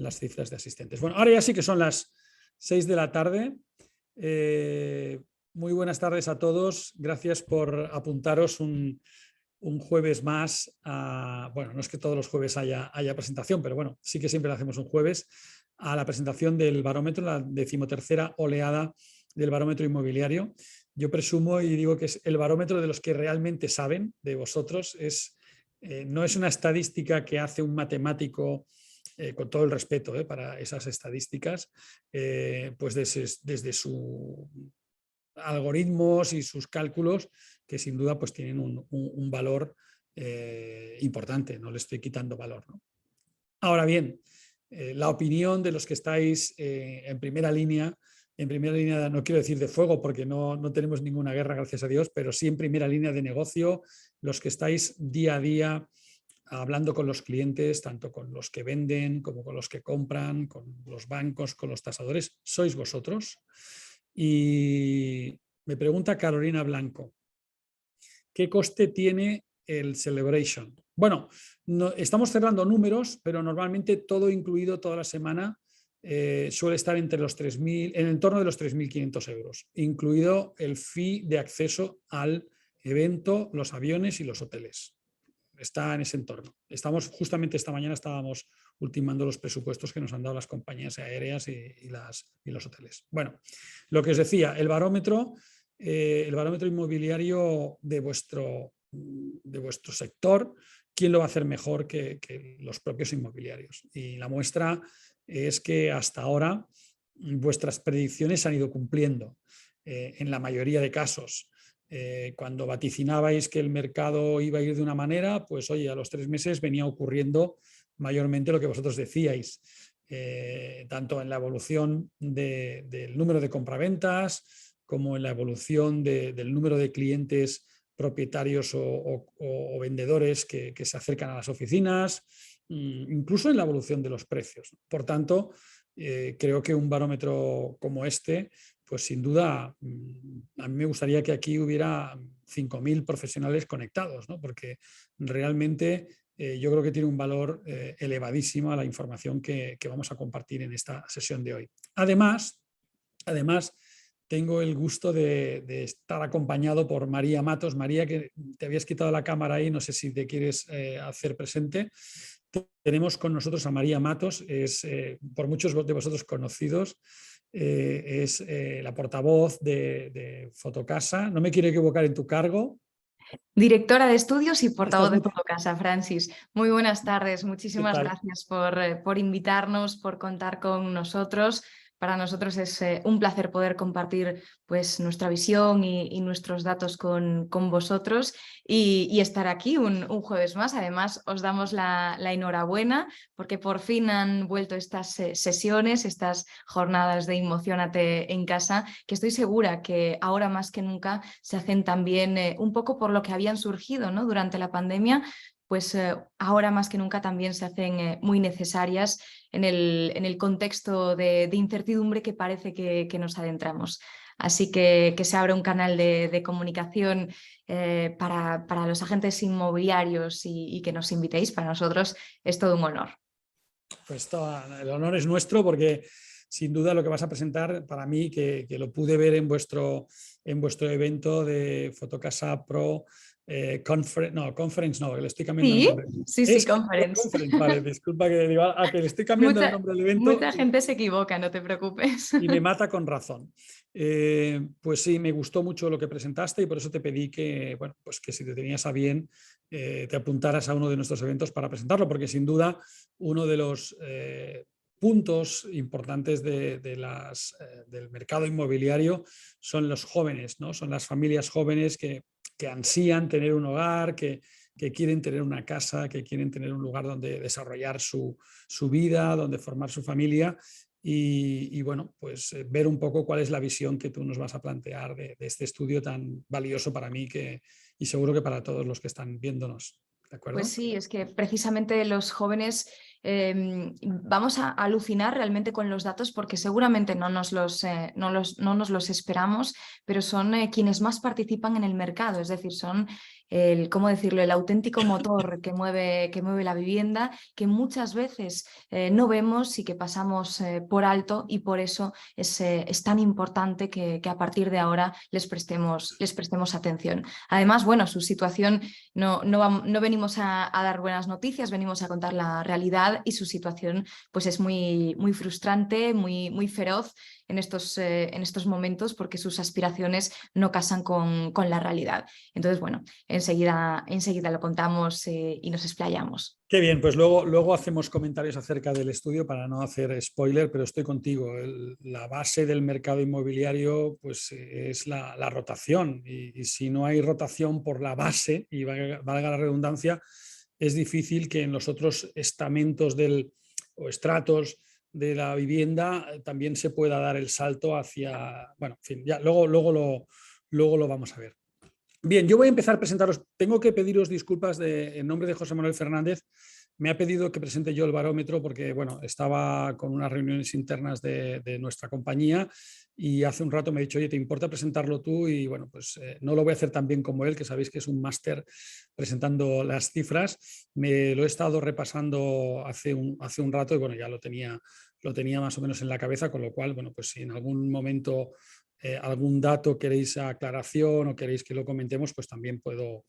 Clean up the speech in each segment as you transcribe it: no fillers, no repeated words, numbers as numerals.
las cifras de asistentes. Bueno, ahora ya sí que son las 6 de la tarde. Muy buenas tardes a todos. Gracias por apuntaros un jueves más. Bueno, no es que todos los jueves haya presentación, pero bueno, sí que siempre la hacemos un jueves a la presentación del barómetro, la 13ª oleada del barómetro inmobiliario. Yo presumo y digo que es el barómetro de los que realmente saben, de vosotros. No es una estadística que hace un matemático, con todo el respeto para esas estadísticas, pues desde sus algoritmos y sus cálculos, que sin duda pues tienen un valor importante, no le estoy quitando valor, ¿no? Ahora bien, la opinión de los que estáis en primera línea no quiero decir de fuego porque no tenemos ninguna guerra, gracias a Dios, pero sí en primera línea de negocio, los que estáis día a día hablando con los clientes, tanto con los que venden como con los que compran, con los bancos, con los tasadores, sois vosotros. Y me pregunta Carolina Blanco, ¿qué coste tiene el Celebration? Bueno, estamos cerrando números, pero normalmente todo incluido toda la semana suele estar entre los 3.000, en el entorno de los 3.500 euros, incluido el fee de acceso al evento, los aviones y los hoteles. Está en ese entorno. Justamente esta mañana estábamos ultimando los presupuestos que nos han dado las compañías aéreas y los hoteles. Bueno, lo que os decía, el barómetro inmobiliario de vuestro sector, ¿quién lo va a hacer mejor que los propios inmobiliarios? Y la muestra es que hasta ahora vuestras predicciones se han ido cumpliendo en la mayoría de casos. Cuando vaticinabais que el mercado iba a ir de una manera, pues oye, a los 3 meses venía ocurriendo mayormente lo que vosotros decíais, tanto en la evolución del número de compraventas como en la evolución del número de clientes propietarios o vendedores que se acercan a las oficinas, incluso en la evolución de los precios. Por tanto, creo que un barómetro como este, pues sin duda, a mí me gustaría que aquí hubiera 5.000 profesionales conectados, ¿no? Porque realmente yo creo que tiene un valor elevadísimo a la información que vamos a compartir en esta sesión de hoy. Además, tengo el gusto de estar acompañado por María Matos. María, que te habías quitado la cámara ahí, no sé si te quieres hacer presente. Tenemos con nosotros a María Matos, es por muchos de vosotros conocidos, es la portavoz de Fotocasa. No me quiero equivocar en tu cargo. Directora de estudios y portavoz de Fotocasa, Francis. Muy buenas tardes, muchísimas gracias por invitarnos, por contar con nosotros. Para nosotros es un placer poder compartir pues, nuestra visión y nuestros datos con vosotros y estar aquí un jueves más. Además, os damos la enhorabuena porque por fin han vuelto estas sesiones, estas jornadas de Emociónate en casa, que estoy segura que ahora más que nunca se hacen también un poco por lo que habían surgido, ¿no? Durante la pandemia, pues ahora más que nunca también se hacen muy necesarias en el contexto de incertidumbre que parece que nos adentramos. Así que se abre un canal de comunicación para los agentes inmobiliarios y que nos invitéis, para nosotros es todo un honor. Pues el honor es nuestro porque sin duda lo que vas a presentar para mí, que lo pude ver en vuestro evento de Fotocasa Pro Conference, no, que le estoy cambiando el nombre. Sí, Conference. Vale, disculpa que digo, que le estoy cambiando el nombre del evento. Mucha gente se equivoca, no te preocupes. Y me mata con razón. Pues sí, me gustó mucho lo que presentaste y por eso te pedí que, bueno, pues que si te tenías a bien te apuntaras a uno de nuestros eventos para presentarlo, porque sin duda uno de los puntos importantes del mercado inmobiliario son los jóvenes, ¿no? Son las familias jóvenes que ansían tener un hogar, que quieren tener una casa, que quieren tener un lugar donde desarrollar su vida, donde formar su familia. Y bueno, pues ver un poco cuál es la visión que tú nos vas a plantear de este estudio tan valioso para mí y seguro que para todos los que están viéndonos. ¿De acuerdo? Pues sí, es que precisamente los jóvenes Vamos a alucinar realmente con los datos porque seguramente no nos los esperamos, pero son quienes más participan en el mercado, es decir, son ¿cómo decirlo?, el auténtico motor que mueve la vivienda, que muchas veces no vemos y que pasamos por alto, y por eso es tan importante que a partir de ahora les prestemos atención. Además, bueno, su situación, no venimos a dar buenas noticias, venimos a contar la realidad, y su situación pues es muy, muy frustrante, muy feroz en estos momentos, porque sus aspiraciones no casan con la realidad. Entonces, bueno, enseguida lo contamos y nos explayamos. Qué bien, pues luego hacemos comentarios acerca del estudio para no hacer spoiler, pero estoy contigo. La base del mercado inmobiliario pues, es la rotación, y si no hay rotación por la base, y valga la redundancia, es difícil que en los otros estamentos o estratos de la vivienda también se pueda dar el salto hacia... Bueno, en fin, ya, luego lo vamos a ver. Bien, yo voy a empezar a presentaros. Tengo que pediros disculpas en nombre de José Manuel Fernández. Me ha pedido que presente yo el barómetro porque, bueno, estaba con unas reuniones internas de nuestra compañía, y hace un rato me ha dicho, oye, ¿te importa presentarlo tú? Y bueno, pues no lo voy a hacer tan bien como él, que sabéis que es un máster presentando las cifras. Me lo he estado repasando hace un rato, y bueno, ya lo tenía más o menos en la cabeza, con lo cual, bueno, pues si en algún momento algún dato queréis aclaración o queréis que lo comentemos, pues también puedo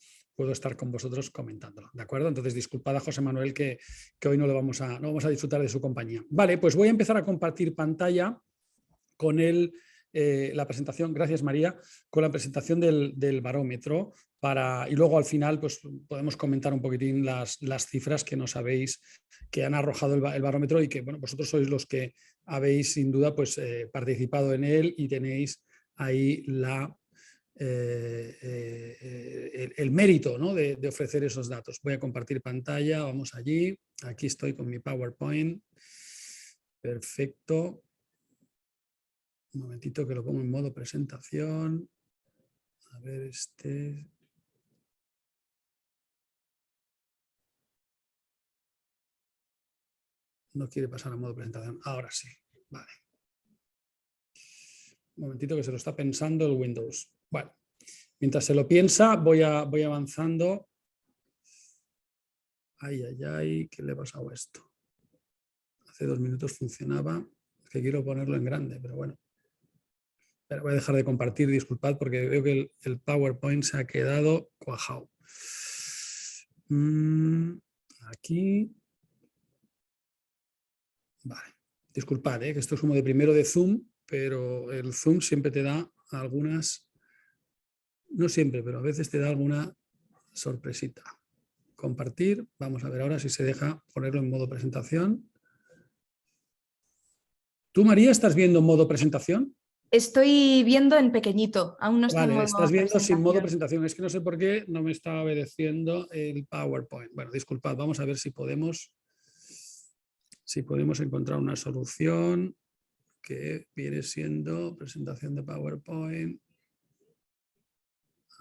estar con vosotros comentándolo, ¿de acuerdo? Entonces, disculpad a José Manuel que hoy no vamos a disfrutar de su compañía. Vale, pues voy a empezar a compartir pantalla con la presentación, gracias María, con la presentación del barómetro, y luego al final pues podemos comentar un poquitín las cifras que nos que han arrojado el barómetro, y que, bueno, vosotros sois los que habéis sin duda pues participado en él, y tenéis ahí el mérito, ¿no?, de ofrecer esos datos. Voy a compartir pantalla, vamos allí, aquí estoy con mi PowerPoint, perfecto. Un momentito que lo pongo en modo presentación. A ver, no quiere pasar a modo presentación. Ahora sí, vale. Un momentito que se lo está pensando el Windows. Bueno, mientras se lo piensa, voy avanzando. Ay, ¿qué le ha pasado a esto? Hace 2 minutos funcionaba. Es que quiero ponerlo en grande, pero bueno. Pero voy a dejar de compartir, disculpad, porque veo que el PowerPoint se ha quedado cuajado. Aquí. Vale, disculpad, que esto es como de primero de Zoom, pero el Zoom siempre te da algunas, no siempre, pero a veces te da alguna sorpresita. Compartir, vamos a ver ahora si se deja ponerlo en modo presentación. ¿Tú, María, estás viendo en modo presentación? Estoy viendo en pequeñito, aún no está en modo estás viendo presentación. sin modo presentación. Es que no sé por qué no me está obedeciendo el PowerPoint. Bueno, disculpad, vamos a ver si podemos encontrar una solución que viene siendo presentación de PowerPoint.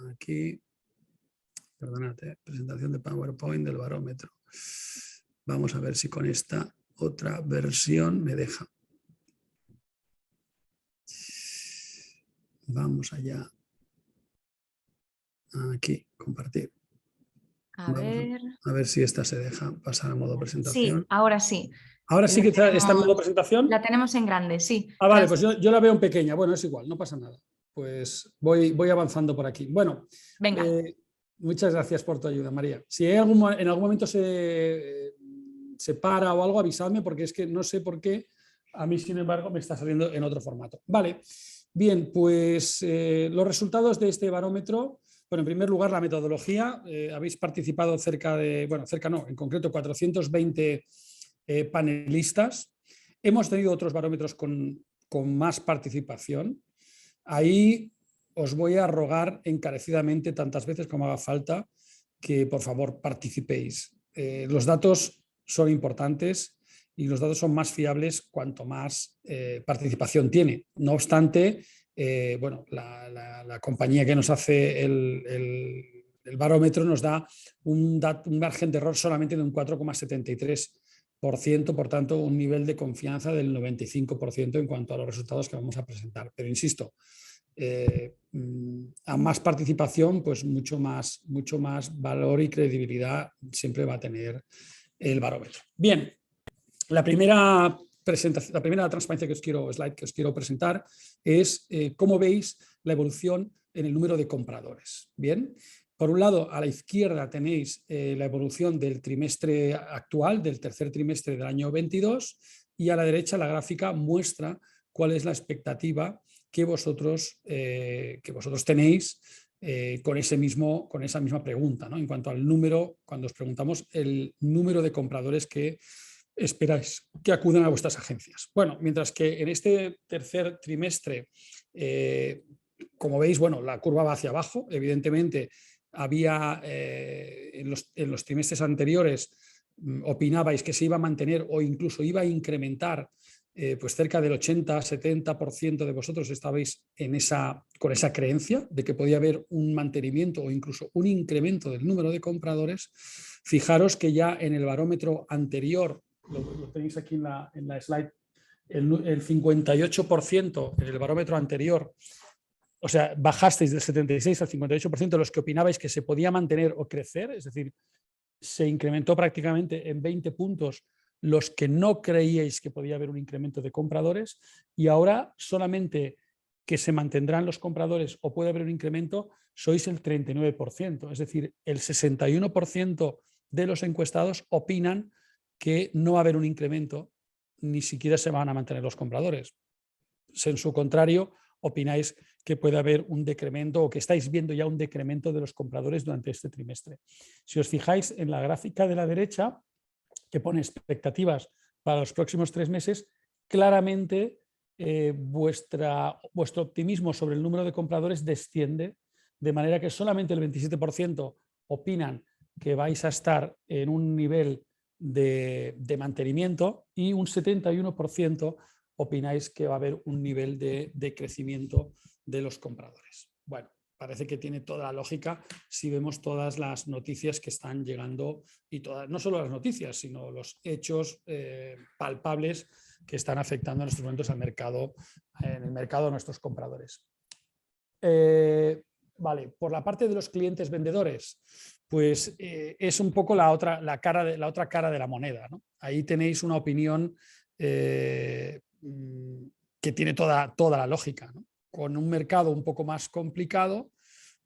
Aquí, perdonad, presentación de PowerPoint del barómetro. Vamos a ver si con esta otra versión me deja. Vamos allá. Aquí, compartir. A ver si esta se deja pasar a modo presentación. Sí, ahora sí. ¿Ahora sí que está en modo presentación? La tenemos en grande, sí. Ah, vale, pues yo la veo en pequeña. Bueno, es igual, no pasa nada. Pues voy avanzando por aquí. Bueno, venga. Muchas gracias por tu ayuda, María. Si en algún momento se para o algo, avisadme, porque es que no sé por qué. A mí, sin embargo, me está saliendo en otro formato. Vale, bien, pues los resultados de este barómetro. Bueno, en primer lugar, la metodología. Habéis participado en concreto 420 panelistas. Hemos tenido otros barómetros con más participación. Ahí os voy a rogar encarecidamente, tantas veces como haga falta, que por favor participéis. Los datos son importantes y los datos son más fiables cuanto más participación tiene. No obstante, la compañía que nos hace el barómetro nos da un margen de error solamente de un 4,73%. por tanto, un nivel de confianza del 95% en cuanto a los resultados que vamos a presentar. Pero insisto, a más participación, pues mucho más valor y credibilidad siempre va a tener el barómetro. Bien, la primera transparencia slide que os quiero presentar es cómo veis la evolución en el número de compradores. Bien, por un lado, a la izquierda tenéis la evolución del trimestre actual, del tercer trimestre del año 22, y a la derecha la gráfica muestra cuál es la expectativa que vosotros tenéis con esa misma pregunta, ¿no? En cuanto al número, cuando os preguntamos el número de compradores que esperáis que acudan a vuestras agencias. Bueno, mientras que en este tercer trimestre, como veis, bueno, la curva va hacia abajo. Evidentemente, había en los trimestres anteriores opinabais que se iba a mantener o incluso iba a incrementar, pues cerca del 80-70% de vosotros estabais con esa creencia de que podía haber un mantenimiento o incluso un incremento del número de compradores. Fijaros que ya en el barómetro anterior, lo tenéis aquí en la slide, el 58% en el barómetro anterior, o sea, bajasteis del 76 al 58% de los que opinabais que se podía mantener o crecer, es decir, se incrementó prácticamente en 20 puntos los que no creíais que podía haber un incremento de compradores, y ahora solamente que se mantendrán los compradores o puede haber un incremento, sois el 39%, es decir, el 61% de los encuestados opinan que no va a haber un incremento, ni siquiera se van a mantener los compradores. En su contrario, opináis que puede haber un decremento o que estáis viendo ya un decremento de los compradores durante este trimestre. Si os fijáis en la gráfica de la derecha, que pone expectativas para los próximos 3 meses, claramente vuestro optimismo sobre el número de compradores desciende, de manera que solamente el 27% opinan que vais a estar en un nivel de mantenimiento y un 71% opináis que va a haber un nivel de crecimiento de los compradores. Bueno, parece que tiene toda la lógica si vemos todas las noticias que están llegando y no solo las noticias, sino los hechos palpables que están afectando en estos momentos en el mercado de nuestros compradores. Vale, por la parte de los clientes vendedores, pues es un poco la otra cara de la moneda, ¿no? Ahí tenéis una opinión que tiene toda la lógica, ¿no? Con un mercado un poco más complicado,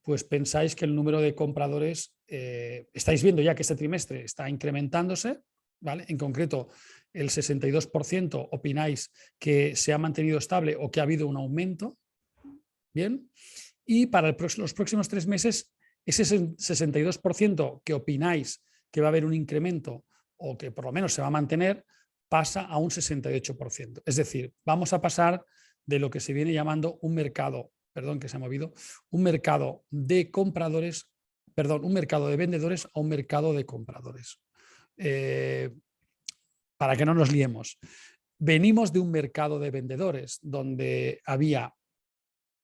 pues pensáis que el número de compradores, estáis viendo ya que este trimestre está incrementándose, ¿vale? En concreto, el 62% opináis que se ha mantenido estable o que ha habido un aumento, ¿bien? Y para los próximos 3 meses, ese 62% que opináis que va a haber un incremento o que por lo menos se va a mantener, pasa a un 68%. Es decir, vamos a pasar de lo que se viene llamando un mercado de compradores, un mercado de vendedores a un mercado de compradores. Para que no nos liemos, venimos de un mercado de vendedores donde había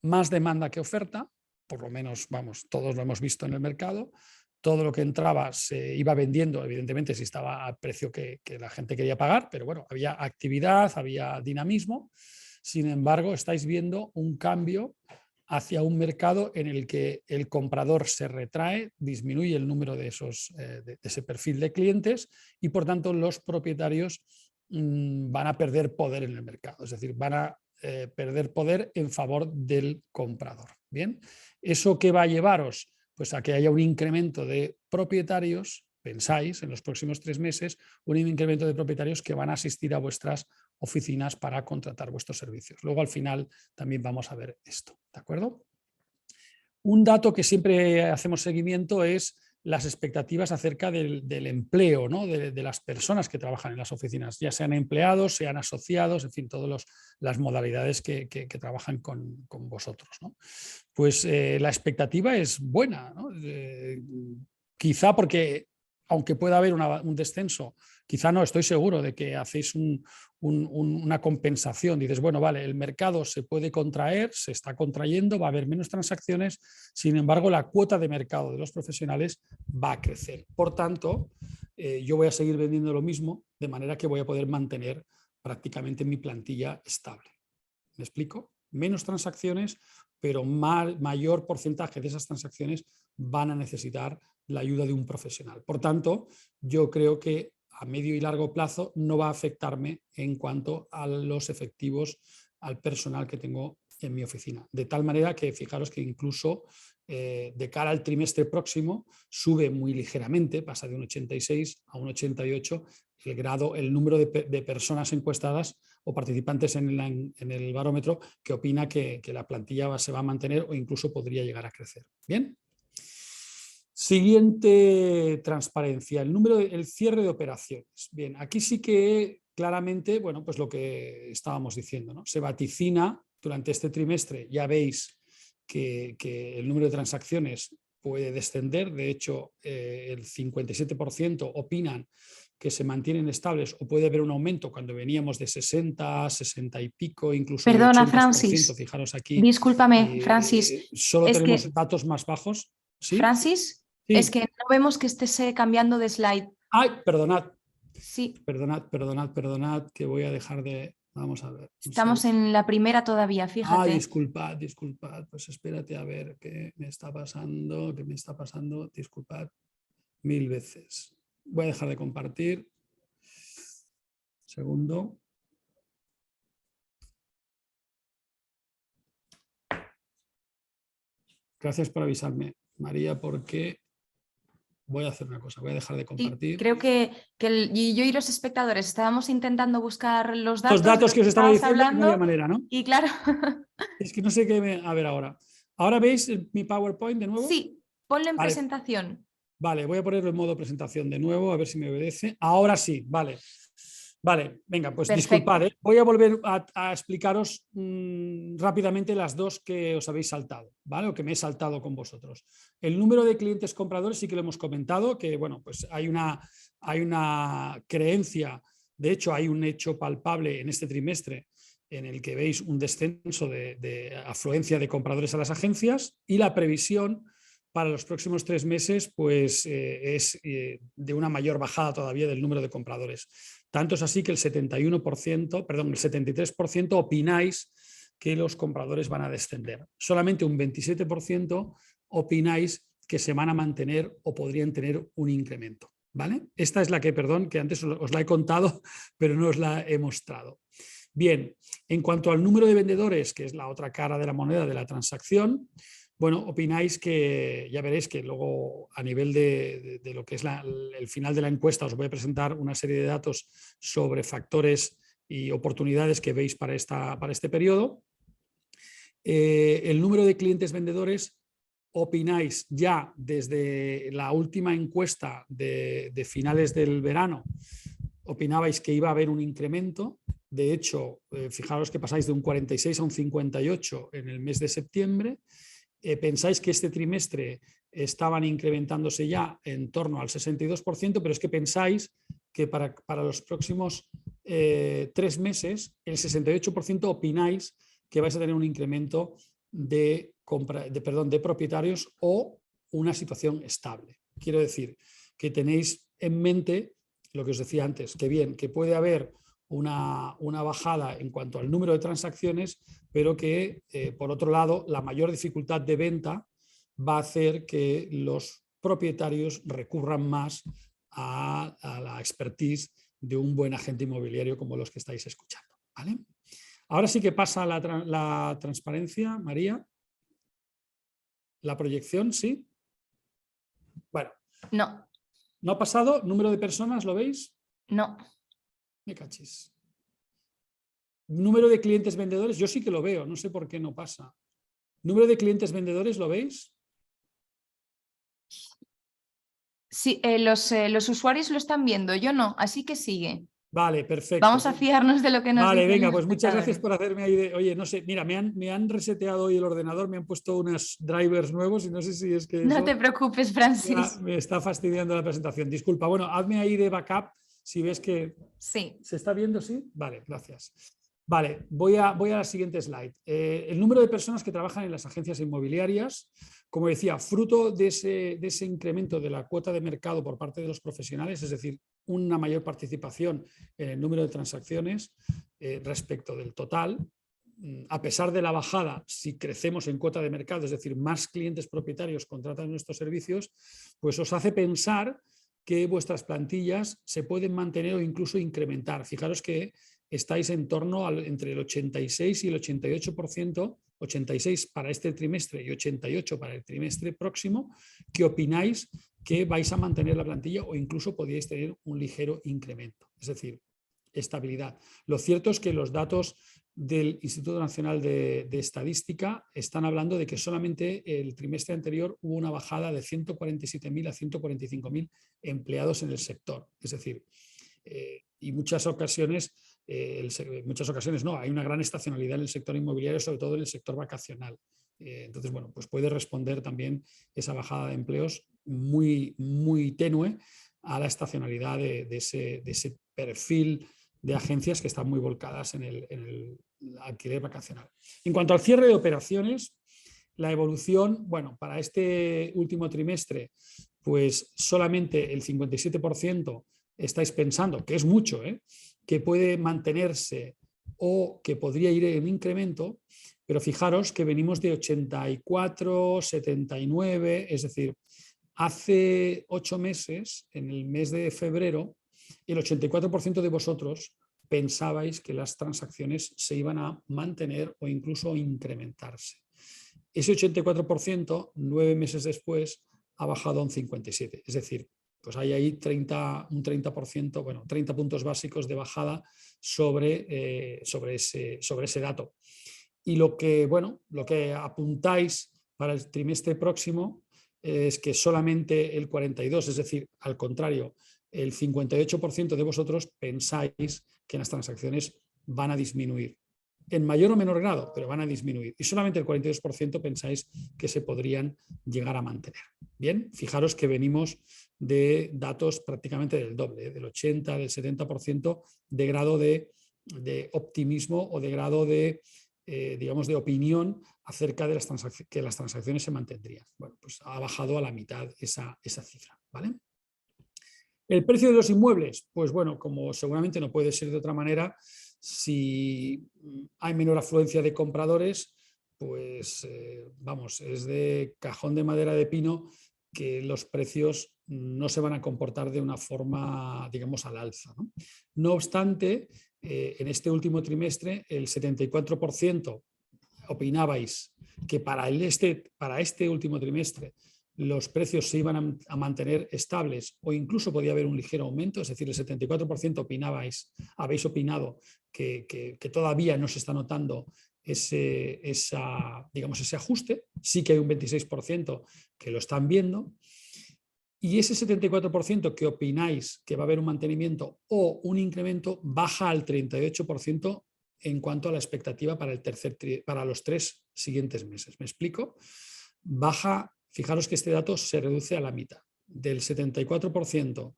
más demanda que oferta, por lo menos, vamos, todos lo hemos visto en el mercado. Todo lo que entraba se iba vendiendo, evidentemente si estaba al precio que la gente quería pagar, pero bueno, había actividad, había dinamismo. Sin embargo, estáis viendo un cambio hacia un mercado en el que el comprador se retrae, disminuye el número de ese perfil de clientes y por tanto los propietarios van a perder poder en el mercado, es decir, van a perder poder en favor del comprador. Bien, ¿eso qué va a llevaros? Pues a que haya un incremento de propietarios, pensáis, en los próximos 3 meses, un incremento de propietarios que van a asistir a vuestras oficinas para contratar vuestros servicios. Luego al final también vamos a ver esto, ¿de acuerdo? Un dato que siempre hacemos seguimiento es las expectativas acerca del empleo, ¿no? de las personas que trabajan en las oficinas, ya sean empleados, sean asociados, en fin, todas las modalidades que trabajan con vosotros, ¿no? Pues la expectativa es buena, ¿no? Quizá porque, aunque pueda haber un descenso, quizá no, estoy seguro de que hacéis una compensación. Dices, bueno, vale, el mercado se puede contraer, se está contrayendo, va a haber menos transacciones, sin embargo, la cuota de mercado de los profesionales va a crecer. Por tanto, yo voy a seguir vendiendo lo mismo, de manera que voy a poder mantener prácticamente mi plantilla estable. ¿Me explico? Menos transacciones, pero mayor porcentaje de esas transacciones van a necesitar la ayuda de un profesional. Por tanto, yo creo que a medio y largo plazo no va a afectarme en cuanto a los efectivos, al personal que tengo en mi oficina. De tal manera que fijaros que incluso de cara al trimestre próximo sube muy ligeramente, pasa de un 86 a un 88 el número de personas encuestadas o participantes en el barómetro que opina que la plantilla se va a mantener o incluso podría llegar a crecer. ¿Bien? Siguiente transparencia, el cierre de operaciones. Bien, aquí sí que claramente, bueno, pues lo que estábamos diciendo, ¿no? Se vaticina durante este trimestre, ya veis que el número de transacciones puede descender, de hecho el 57% opinan que se mantienen estables o puede haber un aumento cuando veníamos de 60, 60 y pico, incluso Perdona, de 80%, Francis. fijaros aquí. Discúlpame, Francis. Solo Es tenemos que, datos más bajos. ¿Sí? Francis, es Sí. que no vemos que estés cambiando de slide. Ay, perdonad. Sí. Perdonad, que voy a dejar de... Vamos a ver. Estamos en la primera todavía, fíjate. Disculpad. Pues espérate a ver qué me está pasando. Disculpad 1000 veces. Voy a dejar de compartir. Segundo. Gracias por avisarme, María, porque voy a hacer una cosa. Voy a dejar de compartir. Sí, creo que yo y los espectadores estábamos intentando buscar los datos. Los datos que os estaba diciendo, hablando, no había manera, ¿no? Y claro. Es que no sé qué... A ver ahora. ¿Ahora veis mi PowerPoint de nuevo? Sí, ponlo en vale. presentación. Vale, voy a ponerlo en modo presentación de nuevo, a ver si me obedece. Ahora sí, vale. Vale, venga, pues Perfecto. disculpad, ¿eh? Voy a volver a explicaros rápidamente las dos que os habéis saltado, ¿vale? O que me he saltado con vosotros. El número de clientes compradores sí que lo hemos comentado, que bueno, pues hay una creencia, de hecho hay un hecho palpable en este trimestre en el que veis un descenso de afluencia de compradores a las agencias y la previsión para los próximos 3 meses pues, es de una mayor bajada todavía del número de compradores. Tanto es así que el 73% opináis que los compradores van a descender. Solamente un 27% opináis que se van a mantener o podrían tener un incremento. ¿Vale? Esta es la que, perdón, que antes os la he contado, pero no os la he mostrado. Bien, en cuanto al número de vendedores, que es la otra cara de la moneda de la transacción, bueno, opináis que, ya veréis que luego a nivel de lo que es el final de la encuesta os voy a presentar una serie de datos sobre factores y oportunidades que veis para este periodo. El número de clientes vendedores, opináis ya desde la última encuesta de finales del verano, opinabais que iba a haber un incremento. De hecho, fijaros que pasáis de un 46 a un 58 en el mes de septiembre. Pensáis que este trimestre estaban incrementándose ya en torno al 62%, pero es que pensáis que para los próximos 3 meses, el 68% opináis que vais a tener un incremento de propietarios o una situación estable. Quiero decir que tenéis en mente lo que os decía antes, que bien, que puede haber una bajada en cuanto al número de transacciones, pero que, por otro lado, la mayor dificultad de venta va a hacer que los propietarios recurran más a la expertise de un buen agente inmobiliario como los que estáis escuchando. ¿Vale? Ahora sí que pasa la transparencia, María. La proyección, ¿sí? Bueno. No. ¿No ha pasado? ¿Número de personas, lo veis? No. Me cachis. Número de clientes vendedores, yo sí que lo veo, no sé por qué no pasa. ¿Número de clientes vendedores, lo veis? Sí, los usuarios lo están viendo, yo no, así que sigue. Vale, perfecto. Vamos a fiarnos de lo que nos dicen. Vale, venga, pues los muchas gracias por hacerme ahí de... Oye, no sé, mira, me han reseteado hoy el ordenador, me han puesto unos drivers nuevos y no sé si es que No eso te preocupes, Francis. me está fastidiando la presentación. Disculpa, bueno, hazme ahí de backup si ves que... Sí. ¿Se está viendo? ¿Sí? Vale, gracias. Vale, voy a la siguiente slide. El número de personas que trabajan en las agencias inmobiliarias, como decía, fruto de ese incremento de la cuota de mercado por parte de los profesionales, es decir, una mayor participación en el número de transacciones respecto del total. A pesar de la bajada, si crecemos en cuota de mercado, es decir, más clientes propietarios contratan nuestros servicios, pues os hace pensar que vuestras plantillas se pueden mantener o incluso incrementar. Fijaros que estáis en torno entre el 86 y el 88%, 86 para este trimestre y 88 para el trimestre próximo, que opináis que vais a mantener la plantilla o incluso podríais tener un ligero incremento, es decir, estabilidad. Lo cierto es que los datos del Instituto Nacional de Estadística están hablando de que solamente el trimestre anterior hubo una bajada de 147.000 a 145.000 empleados en el sector. Es decir, y muchas ocasiones no, hay una gran estacionalidad en el sector inmobiliario, sobre todo en el sector vacacional. Entonces, bueno, pues puede responder también esa bajada de empleos muy, muy tenue a la estacionalidad de ese perfil de agencias que están muy volcadas en el alquiler vacacional. En cuanto al cierre de operaciones, la evolución, bueno, para este último trimestre, pues solamente el 57% estáis pensando, que es mucho, que puede mantenerse o que podría ir en incremento, pero fijaros que venimos de 84, 79, es decir, hace 8 meses, en el mes de febrero, el 84% de vosotros pensabais que las transacciones se iban a mantener o incluso incrementarse. Ese 84%, 9 meses después, ha bajado a un 57%. Es decir, pues hay ahí un 30%, bueno, 30 puntos básicos de bajada sobre ese dato. Y lo que apuntáis para el trimestre próximo es que solamente el 42%, es decir, al contrario, el 58% de vosotros pensáis que las transacciones van a disminuir. En mayor o menor grado, pero van a disminuir. Y solamente el 42% pensáis que se podrían llegar a mantener. Bien, fijaros que venimos de datos prácticamente del doble, del 80, del 70% de grado de optimismo o de grado de, digamos, de opinión acerca de que las transacciones se mantendrían. Bueno, pues ha bajado a la mitad esa cifra, ¿vale? El precio de los inmuebles, pues bueno, como seguramente no puede ser de otra manera, si hay menor afluencia de compradores, pues vamos, es de cajón de madera de pino que los precios no se van a comportar de una forma, digamos, al alza, ¿no? No obstante, en este último trimestre el 74% opinabais que para este último trimestre los precios se iban a mantener estables o incluso podía haber un ligero aumento, es decir, el 74% habéis opinado que todavía no se está notando ese ajuste, sí que hay un 26% que lo están viendo, y ese 74% que opináis que va a haber un mantenimiento o un incremento baja al 38% en cuanto a la expectativa para los 3 siguientes meses. ¿Me explico? Baja. Fijaros que este dato se reduce a la mitad. Del 74%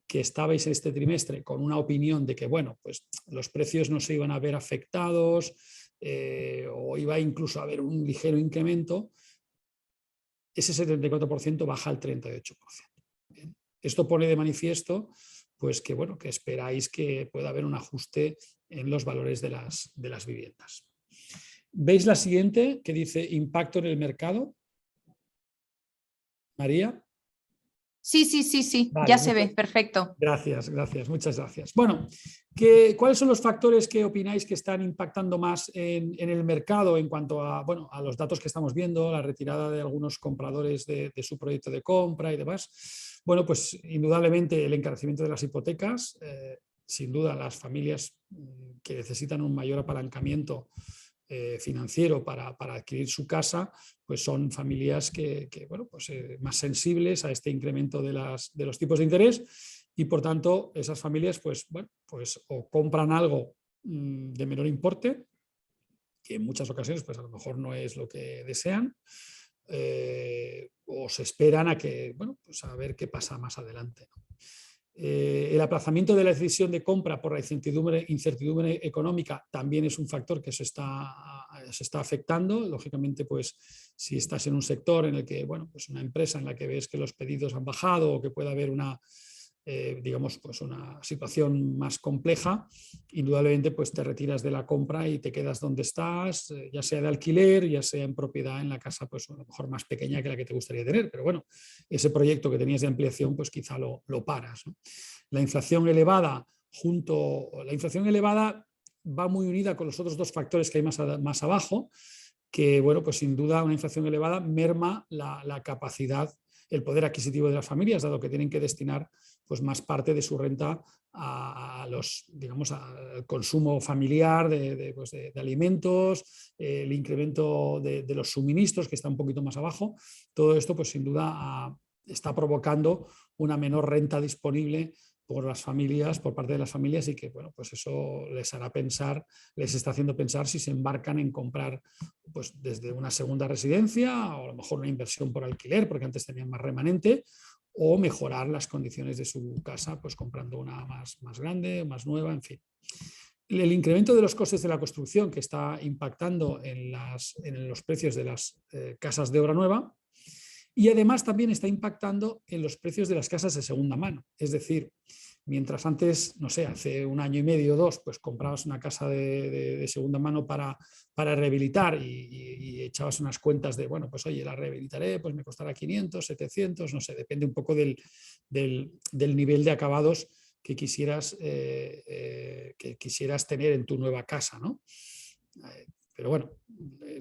que estabais en este trimestre con una opinión de que, bueno, pues los precios no se iban a ver afectados o iba incluso a haber un ligero incremento, ese 74% baja al 38%. Bien. Esto pone de manifiesto pues que, bueno, que esperáis que pueda haber un ajuste en los valores de las viviendas. ¿Veis la siguiente que dice impacto en el mercado? María. Sí, vale, ya se ve, perfecto. Gracias, muchas gracias. Bueno, ¿cuáles son los factores que opináis que están impactando más en el mercado en cuanto a, bueno, a los datos que estamos viendo, la retirada de algunos compradores de su proyecto de compra y demás? Bueno, pues indudablemente el encarecimiento de las hipotecas, sin duda las familias que necesitan un mayor apalancamiento financiero para adquirir su casa, pues son familias que bueno, pues, más sensibles a este incremento de los tipos de interés y por tanto esas familias pues, bueno, pues o compran algo de menor importe, que en muchas ocasiones pues a lo mejor no es lo que desean, o se esperan a que, bueno, pues a ver qué pasa más adelante, ¿no? El aplazamiento de la decisión de compra por la incertidumbre económica también es un factor que se está afectando. Lógicamente, pues, si estás en un sector en el que, bueno, pues una empresa en la que ves que los pedidos han bajado o que puede haber digamos, pues una situación más compleja, indudablemente pues te retiras de la compra y te quedas donde estás, ya sea de alquiler, ya sea en propiedad en la casa, pues a lo mejor más pequeña que la que te gustaría tener, pero bueno, ese proyecto que tenías de ampliación, pues quizá lo paras, ¿no? La inflación elevada va muy unida con los otros dos factores que hay más abajo, que, bueno, pues sin duda una inflación elevada merma la capacidad, el poder adquisitivo de las familias, dado que tienen que destinar pues, más parte de su renta digamos, al consumo familiar pues de alimentos, el incremento de los suministros, que está un poquito más abajo. Todo esto, pues sin duda, está provocando una menor renta disponible por parte de las familias, y que, bueno, pues eso les está haciendo pensar si se embarcan en comprar pues desde una segunda residencia, o a lo mejor una inversión por alquiler, porque antes tenían más remanente, o mejorar las condiciones de su casa, pues comprando una más grande, más nueva, en fin. El incremento de los costes de la construcción, que está impactando en los precios de las casas de obra nueva, y además también está impactando en los precios de las casas de segunda mano. Es decir, mientras antes, no sé, hace un año y medio o dos, pues comprabas una casa de segunda mano para rehabilitar y echabas unas cuentas de, bueno, pues oye, la rehabilitaré, pues me costará 500, 700, no sé, depende un poco del nivel de acabados que quisieras tener en tu nueva casa, ¿no? Pero bueno,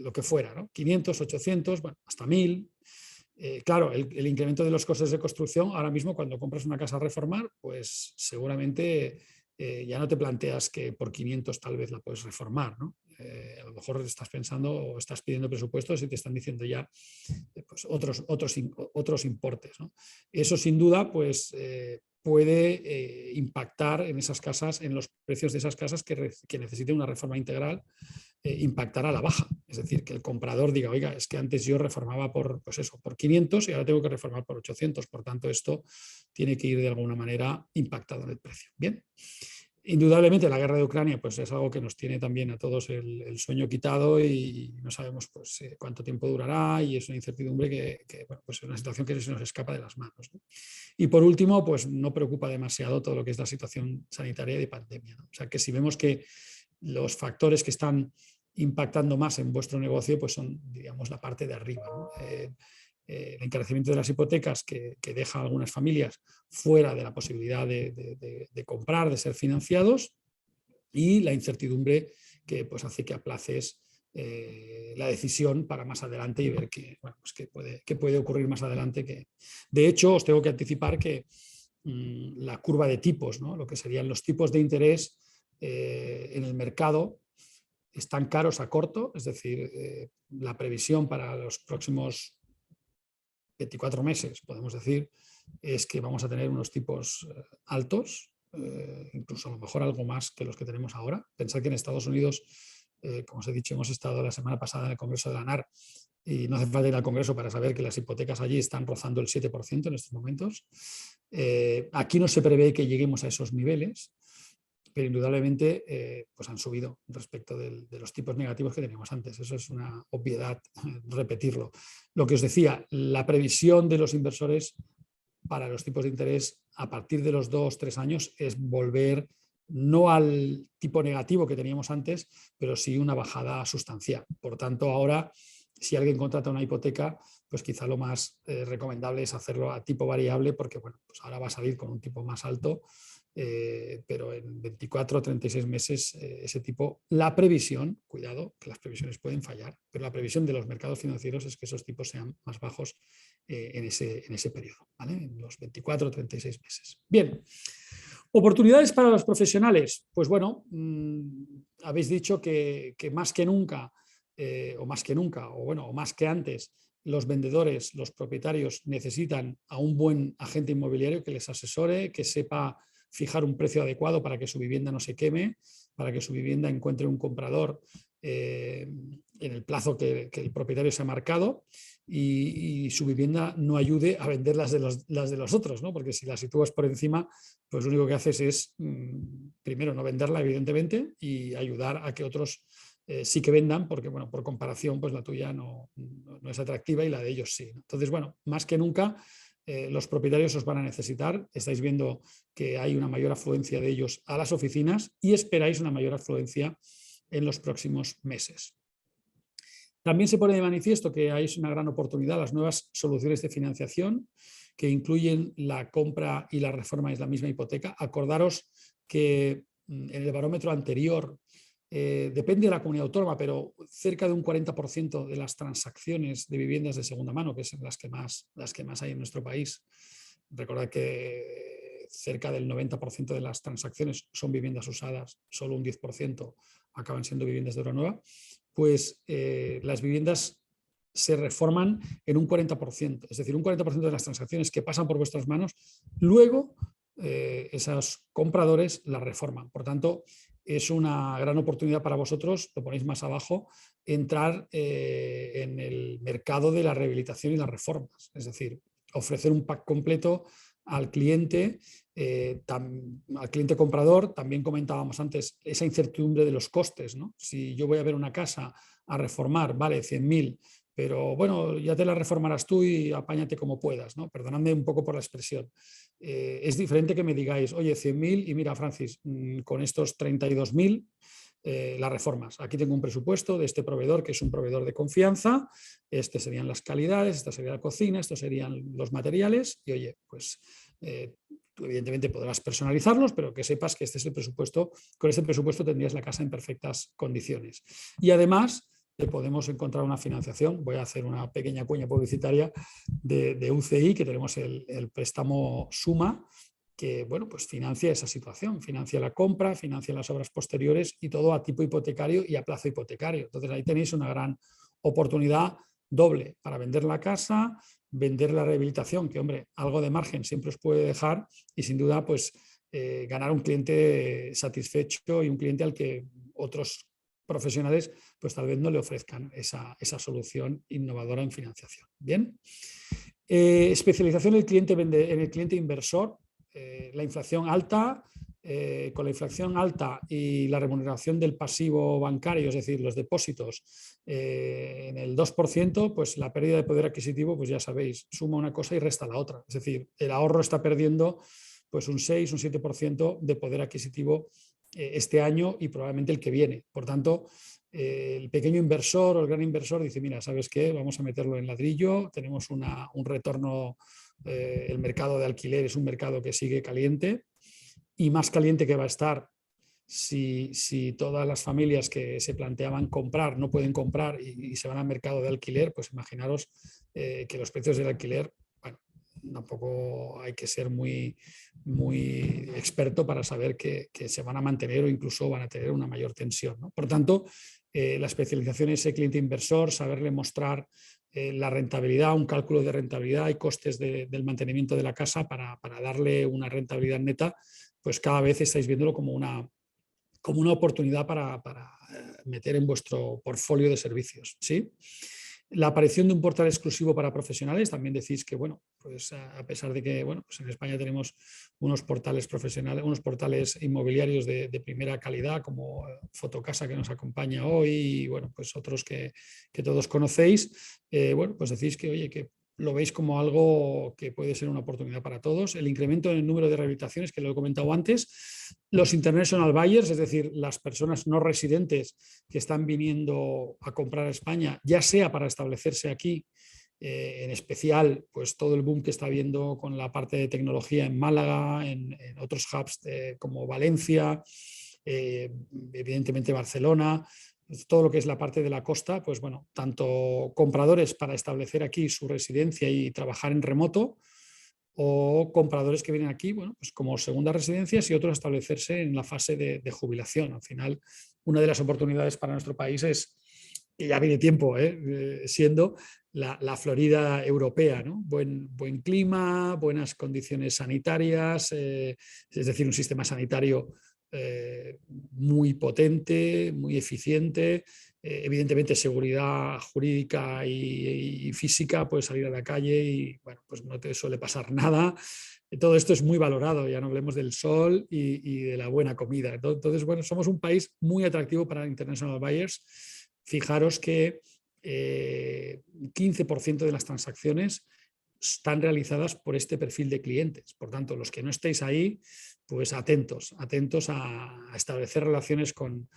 lo que fuera, ¿no? 500, 800, bueno, hasta 1000. Claro, el incremento de los costes de construcción, ahora mismo cuando compras una casa a reformar, pues seguramente ya no te planteas que por 500 tal vez la puedes reformar, ¿no? A lo mejor estás pensando o estás pidiendo presupuestos y te están diciendo ya pues otros importes, ¿no? Eso sin duda pues, puede impactar en esas casas, en los precios de esas casas que necesiten una reforma integral, impactar a la baja. Es decir, que el comprador diga, oiga, es que antes yo reformaba por 500 y ahora tengo que reformar por 800. Por tanto, esto tiene que ir de alguna manera impactado en el precio. Bien. Indudablemente la guerra de Ucrania pues, es algo que nos tiene también a todos el sueño quitado, y no sabemos pues, cuánto tiempo durará, y es una incertidumbre que bueno, pues es una situación que se nos escapa de las manos, ¿no? Y por último, pues no preocupa demasiado todo lo que es la situación sanitaria y de pandemia, ¿no? O sea que si vemos que los factores que están impactando más en vuestro negocio pues son, digamos, la parte de arriba, ¿no? El encarecimiento de las hipotecas que deja a algunas familias fuera de la posibilidad de comprar, de ser financiados, y la incertidumbre que pues, hace que aplaces la decisión para más adelante y ver bueno, pues qué puede ocurrir más adelante. De hecho, os tengo que anticipar que la curva de tipos, ¿no? Lo que serían los tipos de interés en el mercado, están caros a corto, es decir, la previsión para los próximos 24 meses, podemos decir, es que vamos a tener unos tipos altos, incluso a lo mejor algo más que los que tenemos ahora. Pensad que en Estados Unidos, como os he dicho, hemos estado la semana pasada en el Congreso de la NAR, y no hace falta ir al Congreso para saber que las hipotecas allí están rozando el 7% en estos momentos. Aquí no se prevé que lleguemos a esos niveles, pero indudablemente pues han subido respecto de los tipos negativos que teníamos antes. Eso es una obviedad repetirlo. Lo que os decía, la previsión de los inversores para los tipos de interés a partir de los 2-3 años es volver no al tipo negativo que teníamos antes, pero sí una bajada sustancial. Por tanto, ahora, si alguien contrata una hipoteca, pues quizá lo más recomendable es hacerlo a tipo variable, porque bueno, pues ahora va a salir con un tipo más alto, pero en 24 o 36 meses ese tipo, la previsión, cuidado, que las previsiones pueden fallar, pero la previsión de los mercados financieros es que esos tipos sean más bajos en ese periodo, ¿vale? En los 24 o 36 meses. Bien. ¿Oportunidades para los profesionales? Pues bueno, habéis dicho que más que nunca, o más que antes, los vendedores, los propietarios necesitan a un buen agente inmobiliario que les asesore, que sepa fijar un precio adecuado para que su vivienda no se queme, para que su vivienda encuentre un comprador en el plazo que el propietario se ha marcado y su vivienda no ayude a vender las de los otros, ¿no? Porque si la sitúas por encima, pues lo único que haces es, primero, no venderla, evidentemente, y ayudar a que otros sí que vendan, porque, bueno, por comparación, pues la tuya no es atractiva y la de ellos sí, ¿no? Entonces, bueno, más que nunca, los propietarios os van a necesitar. Estáis viendo que hay una mayor afluencia de ellos a las oficinas y esperáis una mayor afluencia en los próximos meses. También se pone de manifiesto que hay una gran oportunidad, las nuevas soluciones de financiación que incluyen la compra y la reforma es la misma hipoteca. Acordaros que en el barómetro anterior, depende de la comunidad autónoma, pero cerca de un 40% de las transacciones de viviendas de segunda mano, que son las que más hay en nuestro país, recordad que cerca del 90% de las transacciones son viviendas usadas, solo un 10% acaban siendo viviendas de obra nueva, pues las viviendas se reforman en un 40%, es decir, un 40% de las transacciones que pasan por vuestras manos, luego esos compradores las reforman. Por tanto, es una gran oportunidad para vosotros, lo ponéis más abajo, entrar en el mercado de la rehabilitación y las reformas, es decir, ofrecer un pack completo al cliente comprador. También comentábamos antes esa incertidumbre de los costes, ¿no? Si yo voy a ver una casa a reformar, vale 100.000, pero bueno, ya te la reformarás tú y apáñate como puedas, ¿no? Perdonadme un poco por la expresión. Es diferente que me digáis, oye, 100.000 y mira, Francis, con estos 32.000 las reformas. Aquí tengo un presupuesto de este proveedor, que es un proveedor de confianza, este serían las calidades, esta sería la cocina, estos serían los materiales y oye, pues tú evidentemente podrás personalizarlos, pero que sepas que este es el presupuesto, con este presupuesto tendrías la casa en perfectas condiciones. Y además podemos encontrar una financiación. Voy a hacer una pequeña cuña publicitaria de UCI, que tenemos el préstamo Suma, que bueno, pues financia esa situación, financia la compra, financia las obras posteriores y todo a tipo hipotecario y a plazo hipotecario. Entonces ahí tenéis una gran oportunidad doble para vender la casa, vender la rehabilitación, que hombre, algo de margen siempre os puede dejar y sin duda pues ganar un cliente satisfecho y un cliente al que otros profesionales pues tal vez no le ofrezcan esa solución innovadora en financiación. Bien. Especialización en el cliente inversor. La inflación alta, con la inflación alta y la remuneración del pasivo bancario, es decir, los depósitos en el 2%, pues la pérdida de poder adquisitivo, pues ya sabéis, suma una cosa y resta la otra. Es decir, el ahorro está perdiendo pues un 6, un 7% de poder adquisitivo este año y probablemente el que viene. Por tanto, el pequeño inversor o el gran inversor dice, mira, ¿sabes qué? Vamos a meterlo en ladrillo, tenemos un retorno, el mercado de alquiler es un mercado que sigue caliente y más caliente que va a estar si todas las familias que se planteaban comprar no pueden comprar y se van al mercado de alquiler, pues imaginaros que los precios del alquiler, bueno, tampoco hay que ser muy experto para saber que se van a mantener o incluso van a tener una mayor tensión, ¿no? Por tanto, la especialización en ese cliente inversor, saberle mostrar la rentabilidad, un cálculo de rentabilidad y costes del mantenimiento de la casa para darle una rentabilidad neta, pues cada vez estáis viéndolo como una oportunidad para meter en vuestro portfolio de servicios, ¿sí? La aparición de un portal exclusivo para profesionales, también decís que, bueno, pues a pesar de que, bueno, pues en España tenemos unos portales profesionales, unos portales inmobiliarios de primera calidad, como Fotocasa, que nos acompaña hoy, y bueno, pues otros que todos conocéis, bueno, pues decís que, oye, que lo veis como algo que puede ser una oportunidad para todos. El incremento en el número de rehabilitaciones, que lo he comentado antes, los international buyers, es decir, las personas no residentes que están viniendo a comprar a España, ya sea para establecerse aquí, en especial pues todo el boom que está habiendo con la parte de tecnología en Málaga, en otros hubs como Valencia, evidentemente Barcelona, todo lo que es la parte de la costa, pues bueno, tanto compradores para establecer aquí su residencia y trabajar en remoto, o compradores que vienen aquí, bueno, pues como segundas residencias y otros a establecerse en la fase de jubilación. Al final, una de las oportunidades para nuestro país es, que ya viene tiempo, siendo la Florida europea, ¿no? Buen clima, buenas condiciones sanitarias, es decir, un sistema sanitario muy potente, muy eficiente, evidentemente seguridad jurídica y física, puedes salir a la calle y bueno, pues no te suele pasar nada. Todo esto es muy valorado, ya no hablemos del sol y de la buena comida. Entonces, bueno, somos un país muy atractivo para international buyers. Fijaros que 15% de las transacciones están realizadas por este perfil de clientes. Por tanto, los que no estéis ahí, pues atentos a establecer relaciones con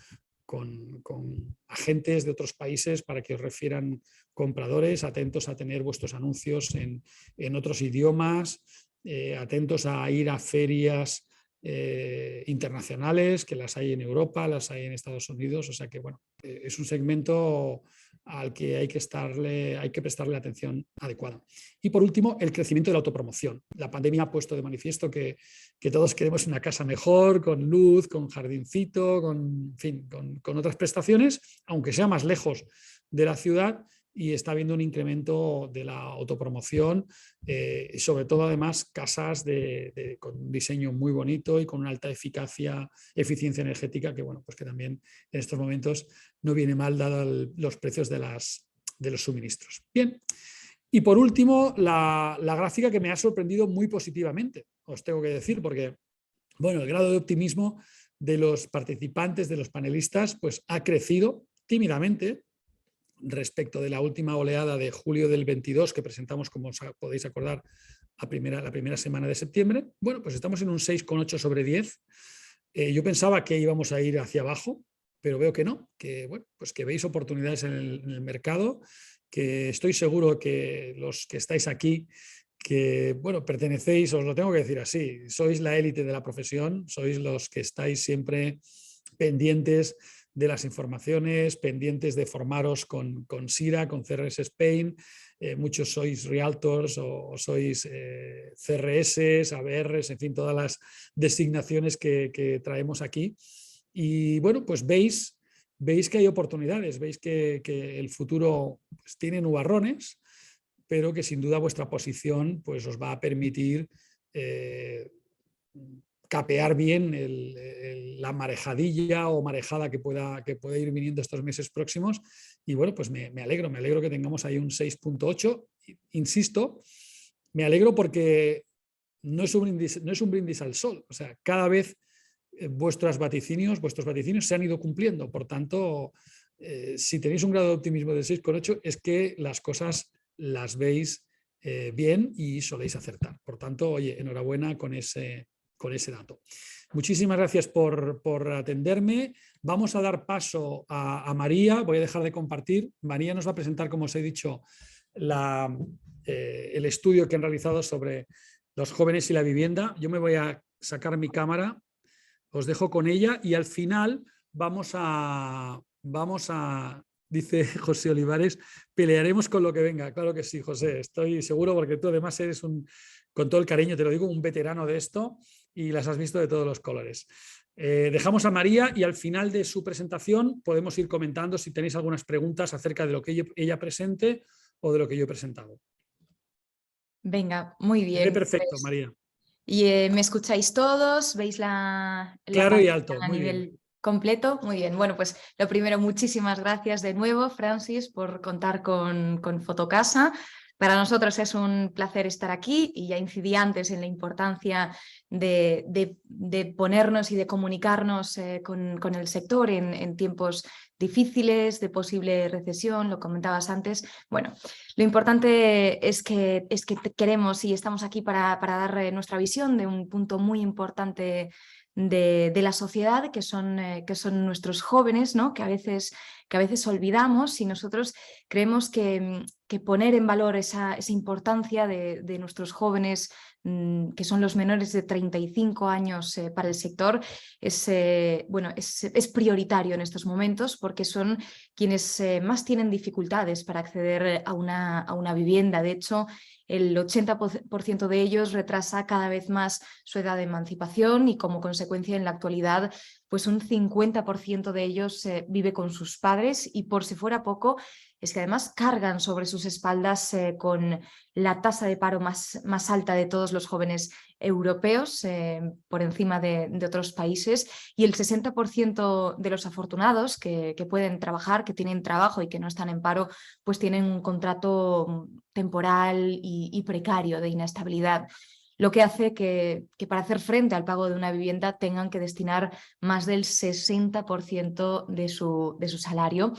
agentes de otros países para que os refieran compradores, atentos a tener vuestros anuncios en otros idiomas, atentos a ir a ferias internacionales, que las hay en Europa, las hay en Estados Unidos, o sea que bueno, es un segmento al que hay que prestarle atención adecuada. Y por último, el crecimiento de la autopromoción. La pandemia ha puesto de manifiesto que todos queremos una casa mejor, con luz, con jardincito, en fin, con otras prestaciones, aunque sea más lejos de la ciudad, y está habiendo un incremento de la autopromoción, sobre todo además casas con un diseño muy bonito y con una alta eficiencia energética, que bueno, pues que también en estos momentos no viene mal dado los precios de los suministros. Bien, y por último, la gráfica que me ha sorprendido muy positivamente, os tengo que decir, porque bueno, el grado de optimismo de los participantes, de los panelistas, pues ha crecido tímidamente respecto de la última oleada de julio del 22 que presentamos, como os podéis acordar, la primera semana de septiembre. Bueno, pues estamos en un 6,8 sobre 10. Yo pensaba que íbamos a ir hacia abajo, pero veo que no, que, bueno, pues que veis oportunidades en el mercado, que estoy seguro que los que estáis aquí, que bueno, pertenecéis, os lo tengo que decir así, sois la élite de la profesión, sois los que estáis siempre pendientes de las informaciones, pendientes de formaros con SIRA, con CRS Spain. Muchos sois realtors o sois CRS, ABRs, en fin, todas las designaciones que traemos aquí. Y bueno, pues veis que hay oportunidades, veis que el futuro pues, tiene nubarrones, pero que sin duda vuestra posición pues, os va a permitir capear bien la marejadilla o marejada que pueda ir viniendo estos meses próximos. Y bueno, pues me alegro que tengamos ahí un 6,8. Insisto, me alegro porque no es un brindis al sol. O sea, cada vez vuestros vaticinios se han ido cumpliendo. Por tanto, si tenéis un grado de optimismo del 6,8 es que las cosas las veis bien y soléis acertar. Por tanto, oye, enhorabuena con ese dato. Muchísimas gracias por atenderme. Vamos a dar paso a María. Voy a dejar de compartir. María nos va a presentar, como os he dicho, el estudio que han realizado sobre los jóvenes y la vivienda. Yo me voy a sacar mi cámara, os dejo con ella y al final vamos a dice José Olivares, pelearemos con lo que venga. Claro que sí, José, estoy seguro porque tú además eres con todo el cariño, te lo digo, un veterano de esto y las has visto de todos los colores. Dejamos a María y al final de su presentación podemos ir comentando si tenéis algunas preguntas acerca de lo que ella presente o de lo que yo he presentado. Venga, muy bien. Perfecto, pues, María. Y me escucháis todos, veis la claro y alto, a muy nivel bien. completo. Muy bien, bueno, pues lo primero, muchísimas gracias de nuevo, Francis, por contar con Fotocasa. Para nosotros es un placer estar aquí y ya incidí antes en la importancia de ponernos y de comunicarnos con el sector en tiempos difíciles, de posible recesión, lo comentabas antes. Bueno, lo importante es que queremos y estamos aquí para dar nuestra visión de un punto muy importante de la sociedad, que son nuestros jóvenes, ¿no? que a veces olvidamos, y nosotros creemos que poner en valor esa importancia de nuestros jóvenes, que son los menores de 35 años para el sector, es prioritario en estos momentos, porque son quienes más tienen dificultades para acceder a una vivienda. De hecho, el 80% de ellos retrasa cada vez más su edad de emancipación y como consecuencia en la actualidad pues un 50% de ellos vive con sus padres, y por si fuera poco, es que además cargan sobre sus espaldas con la tasa de paro más alta de todos los jóvenes europeos, por encima de otros países, y el 60% de los afortunados que pueden trabajar, que tienen trabajo y que no están en paro, pues tienen un contrato temporal y precario de inestabilidad, lo que hace que para hacer frente al pago de una vivienda tengan que destinar más del 60% de su salario.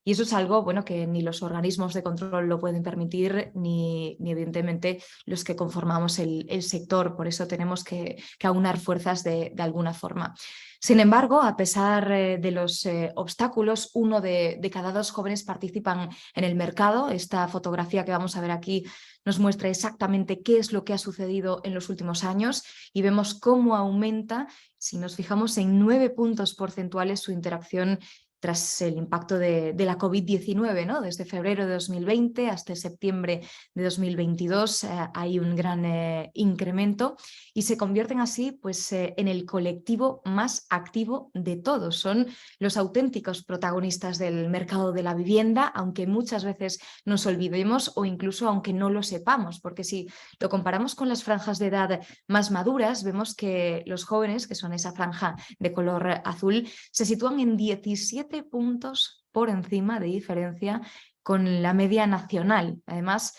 Y eso es algo, bueno, que ni los organismos de control lo pueden permitir, ni evidentemente los que conformamos el sector. Por eso tenemos que aunar fuerzas de alguna forma. Sin embargo, a pesar de los obstáculos, 1 de cada 2 jóvenes participan en el mercado. Esta fotografía que vamos a ver aquí nos muestra exactamente qué es lo que ha sucedido en los últimos años, y vemos cómo aumenta, si nos fijamos, en 9 puntos porcentuales su interacción tras el impacto de la COVID-19, ¿no? Desde febrero de 2020 hasta septiembre de 2022 hay un gran incremento, y se convierten así, pues, en el colectivo más activo de todos. Son los auténticos protagonistas del mercado de la vivienda, aunque muchas veces nos olvidemos o incluso aunque no lo sepamos, porque si lo comparamos con las franjas de edad más maduras, vemos que los jóvenes, que son esa franja de color azul, se sitúan en 17 puntos por encima de diferencia con la media nacional. Además,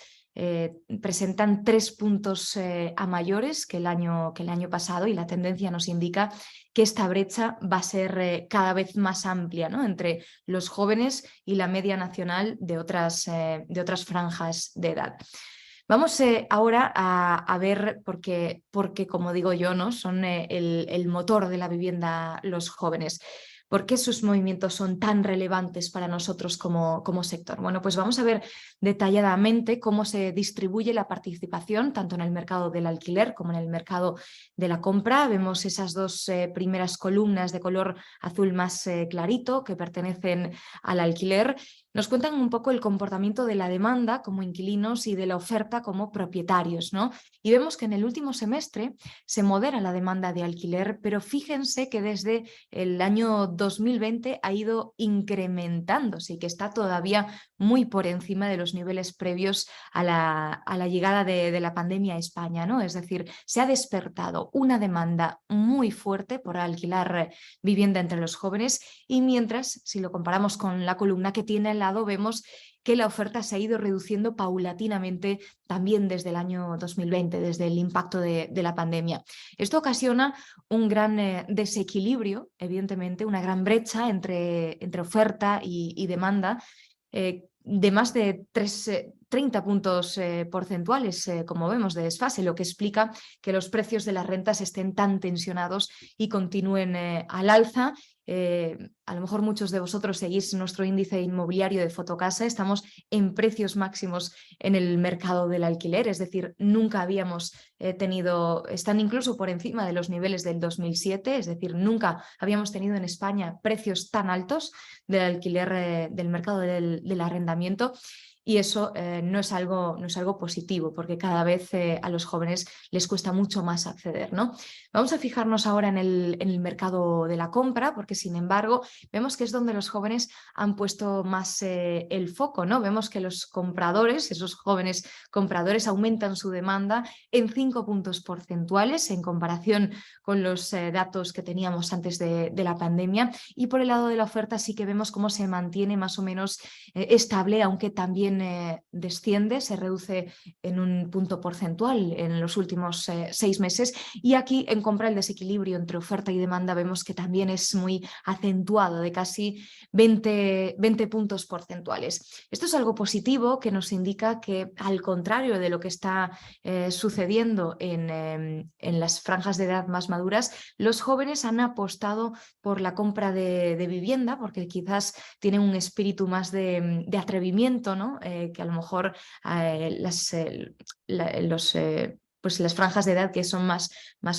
presentan 3 puntos a mayores que el año pasado, y la tendencia nos indica que esta brecha va a ser cada vez más amplia, ¿no?, entre los jóvenes y la media nacional de otras franjas de edad. Vamos ahora a ver, porque como digo yo, ¿no?, son el motor de la vivienda los jóvenes. ¿Por qué sus movimientos son tan relevantes para nosotros como sector? Bueno, pues vamos a ver detalladamente cómo se distribuye la participación tanto en el mercado del alquiler como en el mercado de la compra. Vemos esas 2 primeras columnas de color azul más clarito que pertenecen al alquiler. Nos cuentan un poco el comportamiento de la demanda como inquilinos y de la oferta como propietarios, ¿no? Y vemos que en el último semestre se modera la demanda de alquiler, pero fíjense que desde el año 2020 ha ido incrementándose y que está todavía muy por encima de los niveles previos a la llegada de la pandemia a España, ¿no? Es decir, se ha despertado una demanda muy fuerte por alquilar vivienda entre los jóvenes, y mientras, si lo comparamos con la columna que tiene al lado, vemos que la oferta se ha ido reduciendo paulatinamente también desde el año 2020, desde el impacto de la pandemia. Esto ocasiona un gran desequilibrio, evidentemente, una gran brecha entre oferta y demanda, de más de 30 puntos porcentuales, como vemos, de desfase, lo que explica que los precios de las rentas estén tan tensionados y continúen al alza. A lo mejor muchos de vosotros seguís nuestro índice inmobiliario de Fotocasa. Estamos en precios máximos en el mercado del alquiler, es decir, nunca habíamos tenido, están incluso por encima de los niveles del 2007, es decir, nunca habíamos tenido en España precios tan altos del alquiler, del mercado del arrendamiento. Y eso no es algo positivo, porque cada vez a los jóvenes les cuesta mucho más acceder, ¿no? Vamos a fijarnos ahora en el mercado de la compra, porque sin embargo vemos que es donde los jóvenes han puesto más el foco, ¿no? Vemos que los compradores, esos jóvenes compradores, aumentan su demanda en 5 puntos porcentuales en comparación con los datos que teníamos antes de la pandemia, y por el lado de la oferta sí que vemos cómo se mantiene más o menos estable, aunque también desciende, se reduce en 1 punto porcentual en los últimos 6 meses, y aquí en compra el desequilibrio entre oferta y demanda vemos que también es muy acentuado, de casi 20 puntos porcentuales. Esto es algo positivo que nos indica que, al contrario de lo que está sucediendo en las franjas de edad más maduras, los jóvenes han apostado por la compra de vivienda porque quizás tienen un espíritu más de atrevimiento, ¿no? Que a lo mejor los pues las franjas de edad que son más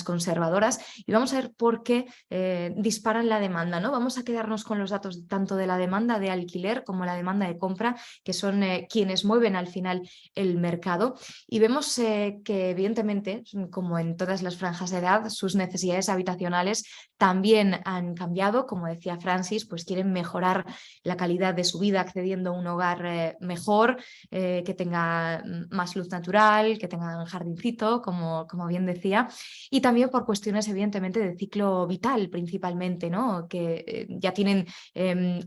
conservadoras, y vamos a ver por qué disparan la demanda, ¿no? Vamos a quedarnos con los datos tanto de la demanda de alquiler como la demanda de compra, que son quienes mueven al final el mercado, y vemos que evidentemente, como en todas las franjas de edad, sus necesidades habitacionales también han cambiado. Como decía Francis, pues quieren mejorar la calidad de su vida accediendo a un hogar mejor, que tenga más luz natural, que tenga un jardincito, como bien decía, y también por cuestiones evidentemente de ciclo vital principalmente, ¿no? Que ya tienen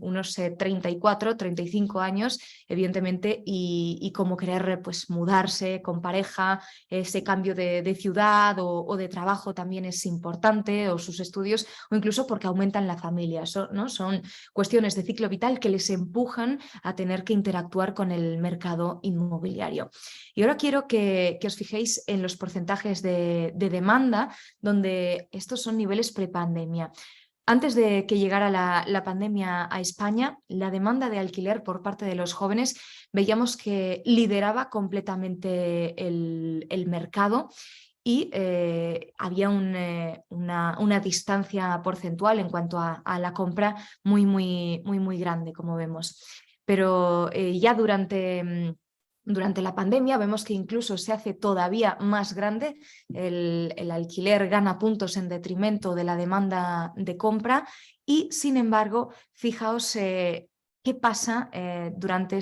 unos 34, 35 años, evidentemente, y como querer pues mudarse con pareja, ese cambio de ciudad o de trabajo también es importante, o sus estudios, o incluso porque aumentan la familia, ¿no? Son cuestiones de ciclo vital que les empujan a tener que interactuar con el mercado inmobiliario. Y ahora quiero que os fijéis en los porcentajes de demanda, donde estos son niveles prepandemia. Antes de que llegara la pandemia a España, la demanda de alquiler por parte de los jóvenes veíamos que lideraba completamente el mercado, y había una distancia porcentual en cuanto a la compra muy grande, como vemos. Pero ya durante la pandemia vemos que incluso se hace todavía más grande, el alquiler gana puntos en detrimento de la demanda de compra, y sin embargo, fijaos qué pasa durante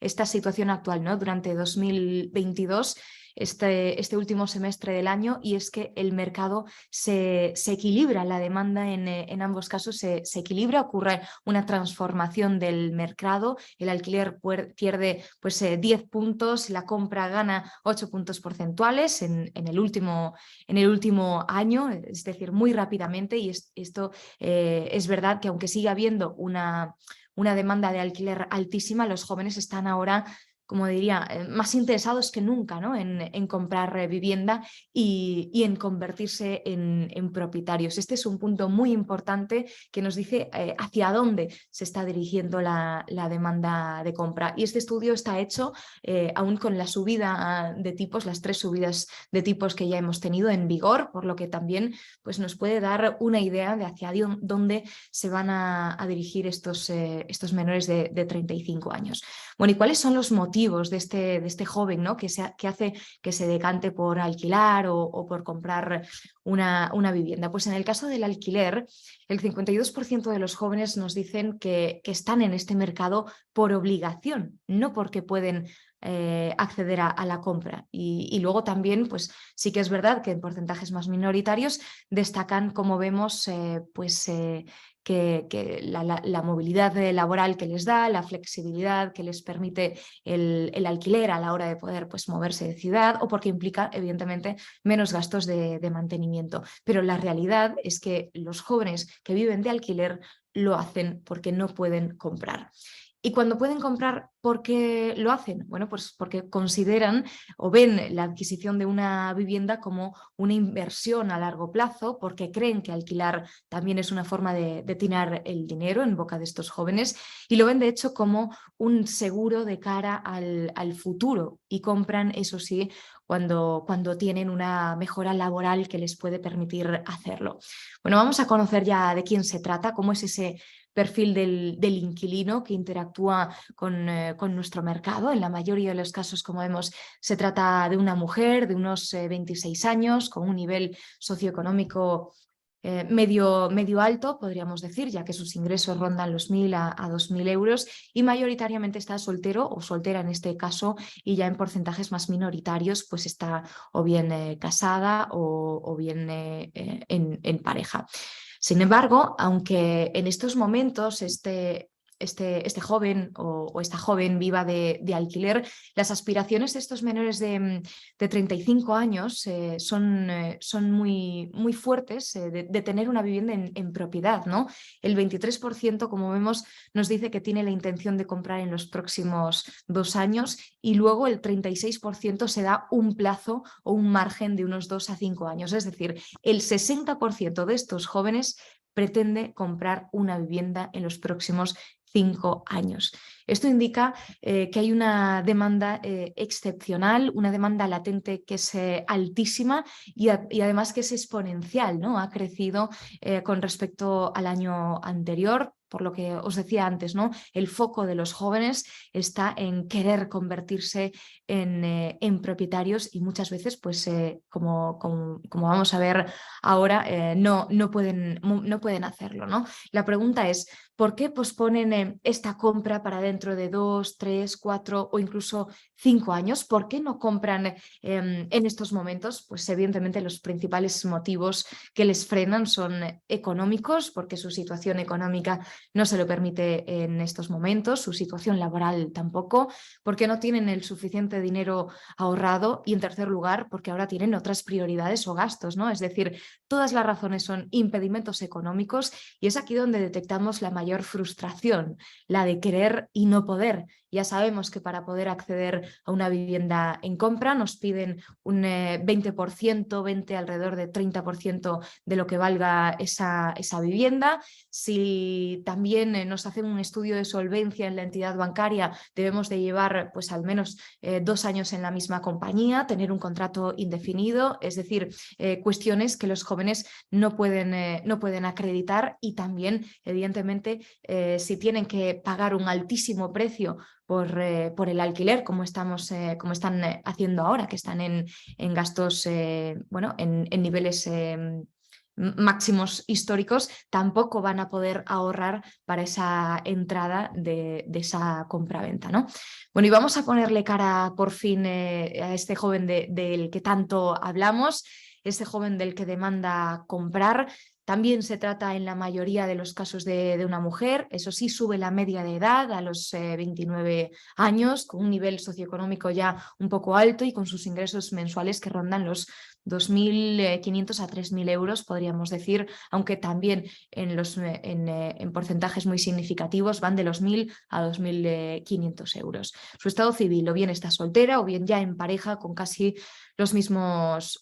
esta situación actual, ¿no? Durante 2022, este último semestre del año, y es que el mercado se equilibra, la demanda en ambos casos se equilibra, ocurre una transformación del mercado, el alquiler pierde pues 10 puntos, la compra gana 8 puntos porcentuales en el último año, es decir, muy rápidamente, y esto es verdad que aunque sigue habiendo una demanda de alquiler altísima, los jóvenes están ahora, como diría, más interesados que nunca, ¿no? en comprar vivienda y en convertirse en propietarios. Este es un punto muy importante que nos dice hacia dónde se está dirigiendo la demanda de compra. Y este estudio está hecho aún con la subida de tipos, las 3 subidas de tipos que ya hemos tenido en vigor, por lo que también pues, nos puede dar una idea de hacia dónde se van a dirigir estos menores de 35 años. Bueno, ¿y cuáles son los motivos de este joven, ¿no? que hace que se decante por alquilar o por comprar una vivienda? Pues en el caso del alquiler, el 52% de los jóvenes nos dicen que están en este mercado por obligación, no porque pueden acceder a la compra. Y luego también, pues sí que es verdad que en porcentajes más minoritarios destacan, como vemos, que la movilidad laboral que les da, la flexibilidad que les permite el alquiler a la hora de poder pues, moverse de ciudad, o porque implica, evidentemente, menos gastos de mantenimiento. Pero la realidad es que los jóvenes que viven de alquiler lo hacen porque no pueden comprar. Y cuando pueden comprar, ¿por qué lo hacen? Bueno, pues porque consideran o ven la adquisición de una vivienda como una inversión a largo plazo, porque creen que alquilar también es una forma de tirar el dinero en boca de estos jóvenes, y lo ven de hecho como un seguro de cara al futuro, y compran, eso sí, cuando tienen una mejora laboral que les puede permitir hacerlo. Bueno, vamos a conocer ya de quién se trata, cómo es ese perfil del inquilino que interactúa con nuestro mercado. En la mayoría de los casos, como vemos, se trata de una mujer de unos 26 años, con un nivel socioeconómico medio alto, podríamos decir, ya que sus ingresos rondan los 1.000 a 2.000 euros, y mayoritariamente está soltero o soltera en este caso, y ya en porcentajes más minoritarios pues está o bien casada o bien en pareja. Sin embargo, aunque en estos momentos este joven o esta joven viva de alquiler, las aspiraciones de estos menores de 35 años son muy fuertes, de tener una vivienda en propiedad, ¿no? El 23%, como vemos, nos dice que tiene la intención de comprar en los próximos 2 años, y luego el 36% se da un plazo o un margen de unos 2 a 5 años. Es decir, el 60% de estos jóvenes pretende comprar una vivienda en los próximos 5 años. Esto indica que hay una demanda excepcional, una demanda latente que es altísima y además que es exponencial, ¿no? Ha crecido con respecto al año anterior. Por lo que os decía antes, ¿no? El foco de los jóvenes está en querer convertirse en propietarios y muchas veces, pues, como vamos a ver ahora, no pueden hacerlo, ¿no? La pregunta es, ¿por qué posponen esta compra para dentro de 2, 3, 4 o incluso 5 años? ¿Por qué no compran en estos momentos? Pues evidentemente los principales motivos que les frenan son económicos, porque su situación económica no se lo permite en estos momentos, su situación laboral tampoco, porque no tienen el suficiente dinero ahorrado y en tercer lugar, porque ahora tienen otras prioridades o gastos, ¿no? Es decir, todas las razones son impedimentos económicos y es aquí donde detectamos la mayor frustración, la de querer y no poder. Ya sabemos que para poder acceder a una vivienda en compra nos piden un 20%, alrededor de 30% de lo que valga esa vivienda. Si también nos hacen un estudio de solvencia en la entidad bancaria, debemos de llevar pues al menos 2 años en la misma compañía, tener un contrato indefinido, es decir, cuestiones que los jóvenes no pueden acreditar y también, evidentemente, si tienen que pagar un altísimo precio por el alquiler, como están haciendo ahora, que están en gastos, bueno, en niveles máximos históricos, tampoco van a poder ahorrar para esa entrada de esa compraventa, ¿no? Bueno, y vamos a ponerle cara por fin a este joven del que tanto hablamos, este joven del que demanda comprar. También se trata en la mayoría de los casos de una mujer, eso sí, sube la media de edad a los 29 años, con un nivel socioeconómico ya un poco alto y con sus ingresos mensuales que rondan los 2.500 a 3.000 euros, podríamos decir, aunque también en porcentajes muy significativos van de los 1.000 a 2.500 euros. Su estado civil, o bien está soltera o bien ya en pareja con casi los mismos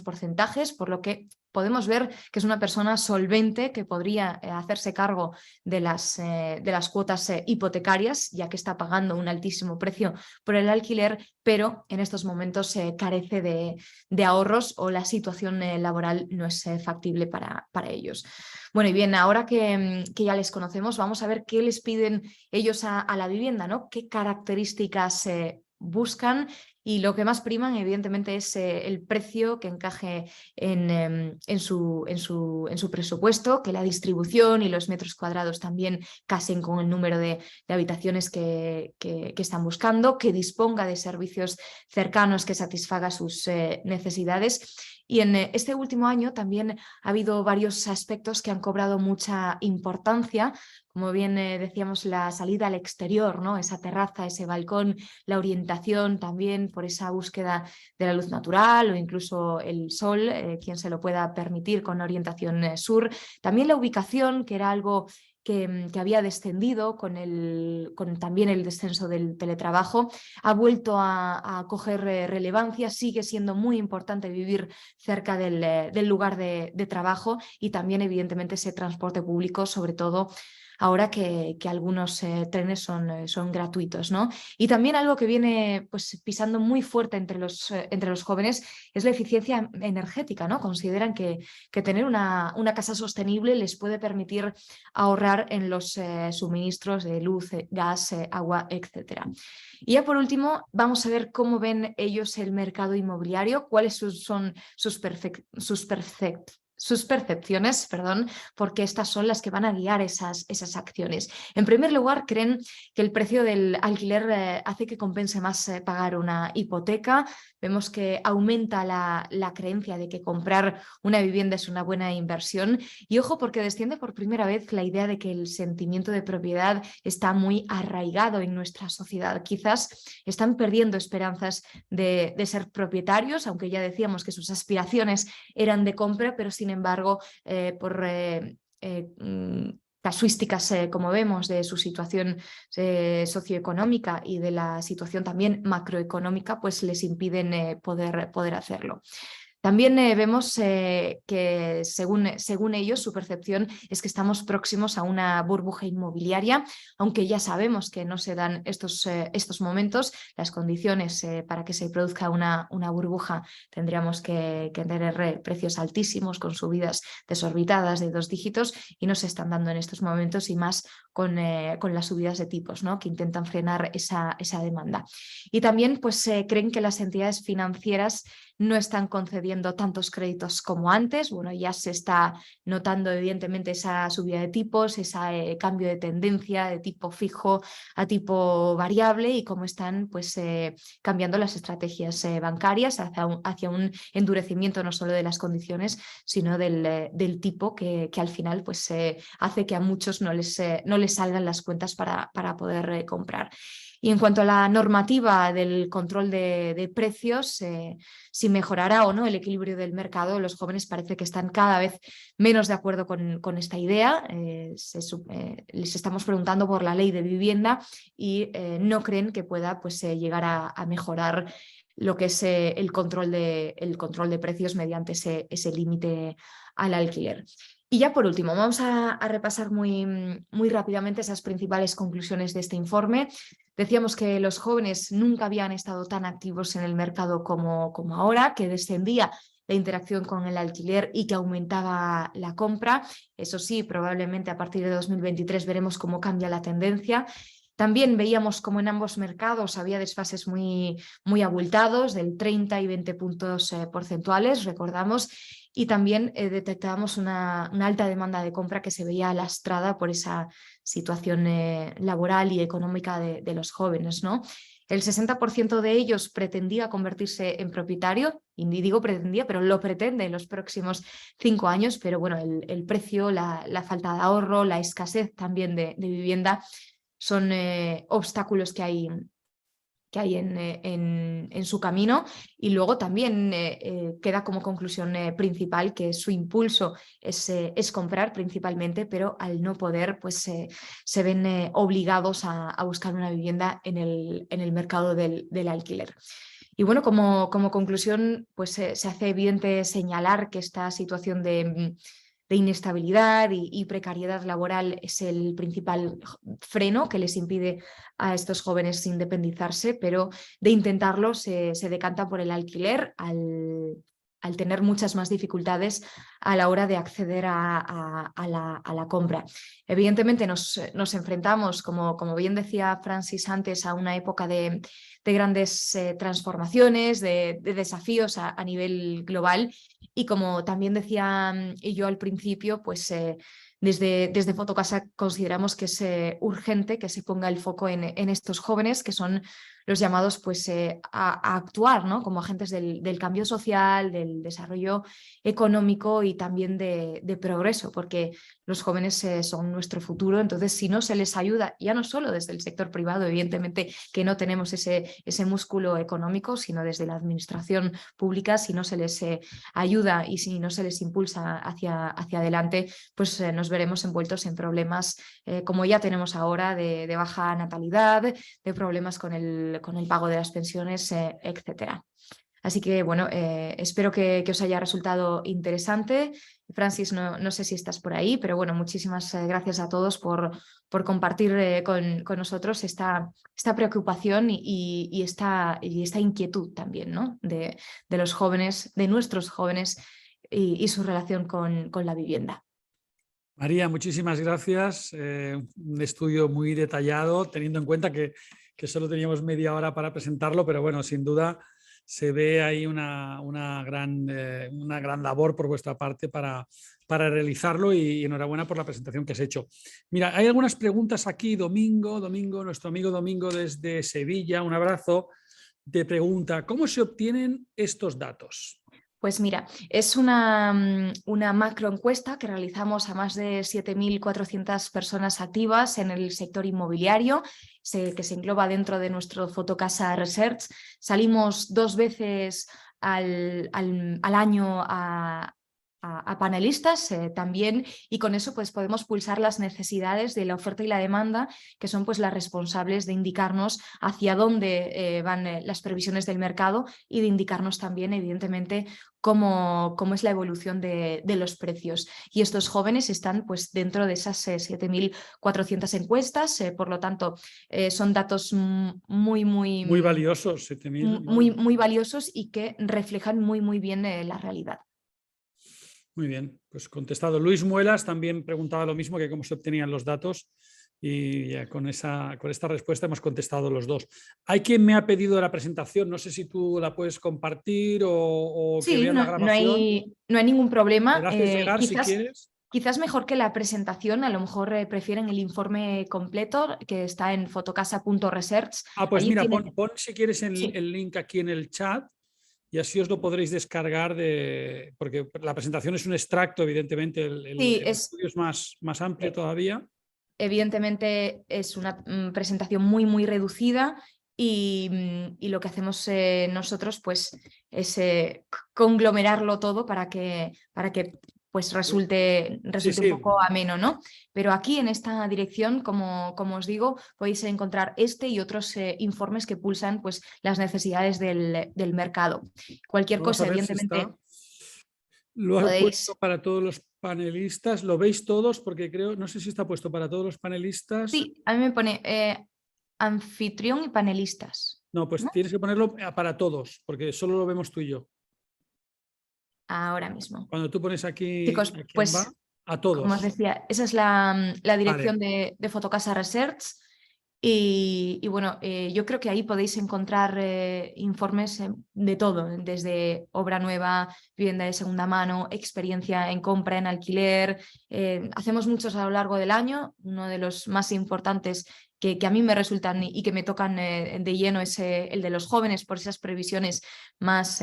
porcentajes, por lo que podemos ver que es una persona solvente que podría hacerse cargo de las cuotas hipotecarias, ya que está pagando un altísimo precio por el alquiler, pero en estos momentos carece de ahorros o la situación laboral no es factible para ellos. Bueno, y bien, ahora que ya les conocemos, vamos a ver qué les piden ellos a la vivienda, ¿no? ¿Qué características buscan? Y lo que más priman, evidentemente, es el precio que encaje en su presupuesto, que la distribución y los metros cuadrados también casen con el número de habitaciones que están buscando, que disponga de servicios cercanos que satisfaga sus necesidades. Y en este último año también ha habido varios aspectos que han cobrado mucha importancia, como bien decíamos, la salida al exterior, ¿no? Esa terraza, ese balcón, la orientación también por esa búsqueda de la luz natural o incluso el sol, quien se lo pueda permitir con orientación sur. También la ubicación, que era algo que había descendido con también el descenso del teletrabajo, ha vuelto a coger relevancia, sigue siendo muy importante vivir cerca del lugar de trabajo y también evidentemente ese transporte público, sobre todo ahora que algunos trenes son gratuitos, ¿no? Y también algo que viene pues, pisando muy fuerte entre los jóvenes es la eficiencia energética, ¿no? Consideran que tener una casa sostenible les puede permitir ahorrar en los suministros de luz, gas, agua, etc. Y ya por último, vamos a ver cómo ven ellos el mercado inmobiliario, cuáles son sus percepciones, porque estas son las que van a guiar esas acciones. En primer lugar, creen que el precio del alquiler hace que compense más pagar una hipoteca. Vemos que aumenta la creencia de que comprar una vivienda es una buena inversión. Y ojo, porque desciende por primera vez la idea de que el sentimiento de propiedad está muy arraigado en nuestra sociedad. Quizás están perdiendo esperanzas de ser propietarios, aunque ya decíamos que sus aspiraciones eran de compra, pero sin embargo, por casuísticas, como vemos, de su situación socioeconómica y de la situación también macroeconómica, pues les impiden poder hacerlo. También vemos que según ellos su percepción es que estamos próximos a una burbuja inmobiliaria, aunque ya sabemos que no se dan estos momentos, las condiciones para que se produzca una burbuja tendríamos que tener precios altísimos con subidas desorbitadas de 2 dígitos y no se están dando en estos momentos, y más con las subidas de tipos, ¿no?, que intentan frenar esa demanda. Y también pues, creen que las entidades financieras no están concediendo tantos créditos como antes. Bueno, ya se está notando evidentemente esa subida de tipos, ese cambio de tendencia de tipo fijo a tipo variable, y cómo están pues, cambiando las estrategias bancarias hacia un endurecimiento no solo de las condiciones, sino del tipo que al final pues, hace que a muchos no les salgan las cuentas para poder comprar. Y en cuanto a la normativa del control de precios, si mejorará o no el equilibrio del mercado, los jóvenes parece que están cada vez menos de acuerdo con esta idea. Les estamos preguntando por la ley de vivienda y no creen que pueda pues, llegar a mejorar lo que es el control de precios mediante ese límite al alquiler. Y ya por último, vamos a repasar muy rápidamente esas principales conclusiones de este informe. Decíamos que los jóvenes nunca habían estado tan activos en el mercado como ahora, que descendía la interacción con el alquiler y que aumentaba la compra. Eso sí, probablemente a partir de 2023 veremos cómo cambia la tendencia. También veíamos como en ambos mercados había desfases muy abultados, del 30 y 20 puntos porcentuales, recordamos, y también detectábamos una alta demanda de compra que se veía lastrada por esa situación laboral y económica de los jóvenes, ¿no? El 60% de ellos pretendía convertirse en propietario, y digo pretendía, pero lo pretende en los próximos 5 años, pero bueno, el precio, la falta de ahorro, la escasez también de vivienda son obstáculos que hay en su camino. Y luego también queda como conclusión principal que su impulso es comprar principalmente, pero al no poder pues se ven obligados a buscar una vivienda en el mercado del alquiler. Y bueno, como conclusión pues se hace evidente señalar que esta situación de inestabilidad y precariedad laboral es el principal freno que les impide a estos jóvenes independizarse, pero de intentarlo se decantan por el alquiler al tener muchas más dificultades a la hora de acceder a la compra. Evidentemente nos enfrentamos, como bien decía Francis antes, a una época de grandes transformaciones, de desafíos a nivel global, y como también decía yo al principio, pues desde Fotocasa consideramos que es urgente que se ponga el foco en estos jóvenes, que son los llamados pues, a actuar, ¿no?, como agentes del cambio social, del desarrollo económico y también de progreso, porque los jóvenes son nuestro futuro. Entonces, si no se les ayuda, ya no solo desde el sector privado, evidentemente que no tenemos ese músculo económico, sino desde la administración pública, si no se les ayuda y si no se les impulsa hacia adelante, pues nos veremos envueltos en problemas como ya tenemos ahora de baja natalidad, de problemas con el pago de las pensiones, etcétera. Así que bueno, espero que os haya resultado interesante. Francis, no sé si estás por ahí, pero bueno, muchísimas gracias a todos por compartir con nosotros esta preocupación y esta inquietud también, ¿no?, de los jóvenes, de nuestros jóvenes y su relación con la vivienda. María, muchísimas gracias. Un estudio muy detallado, teniendo en cuenta que solo teníamos media hora para presentarlo, pero bueno, sin duda se ve ahí una gran labor por vuestra parte para realizarlo, y enhorabuena por la presentación que has hecho. Mira, hay algunas preguntas aquí. Domingo, nuestro amigo Domingo desde Sevilla, un abrazo, te pregunta: ¿cómo se obtienen estos datos? Pues mira, es una macroencuesta que realizamos a más de 7.400 personas activas en el sector inmobiliario, que se engloba dentro de nuestro Fotocasa Research. Salimos 2 veces al año a panelistas también, y con eso pues podemos pulsar las necesidades de la oferta y la demanda, que son pues las responsables de indicarnos hacia dónde van las previsiones del mercado, y de indicarnos también evidentemente cómo es la evolución de los precios. Y estos jóvenes están pues dentro de esas 7.400 encuestas, por lo tanto son datos Muy valiosos, 7.000. muy valiosos, y que reflejan muy bien la realidad. Muy bien, pues contestado. Luis Muelas también preguntaba lo mismo, que cómo se obtenían los datos, y ya con esta respuesta hemos contestado los dos. Hay quien me ha pedido la presentación, no sé si tú la puedes compartir o que Sí, veas la no grabación. hay ningún problema. Me la haces llegar si quieres. Quizás mejor que la presentación, a lo mejor prefieren el informe completo, que está en fotocasa.research. Pues Allí mira, tienen... pon si quieres Sí, el link aquí en el chat, y así os lo podréis descargar, porque la presentación es un extracto, evidentemente, el sí, estudio es más amplio todavía. evidentemente es una presentación muy reducida, y lo que hacemos nosotros pues es conglomerarlo todo para que pues resulte Sí, un sí, poco ameno, ¿no? Pero aquí en esta dirección, como os digo, podéis encontrar este y otros informes que pulsan pues las necesidades del mercado. Cualquier vamos a cosa, ver si evidentemente, está. Lo he puesto podéis... para todos los panelistas. ¿Lo veis todos? Porque creo, no sé si está puesto para todos los panelistas. Sí, a mí me pone anfitrión y panelistas, No, pues ¿no? tienes que ponerlo para todos, porque solo lo vemos tú y yo. Ahora mismo. Cuando tú pones aquí Chicos, a quién va, pues a como os todos. decía, esa es la Vale. dirección de Fotocasa Research. Y bueno, yo creo que ahí podéis encontrar informes de todo, desde obra nueva, vivienda de segunda mano, experiencia en compra, en alquiler. Hacemos muchos a lo largo del año. Uno de los más importantes que a mí me resultan y que me tocan de lleno es el de los jóvenes, por esas previsiones más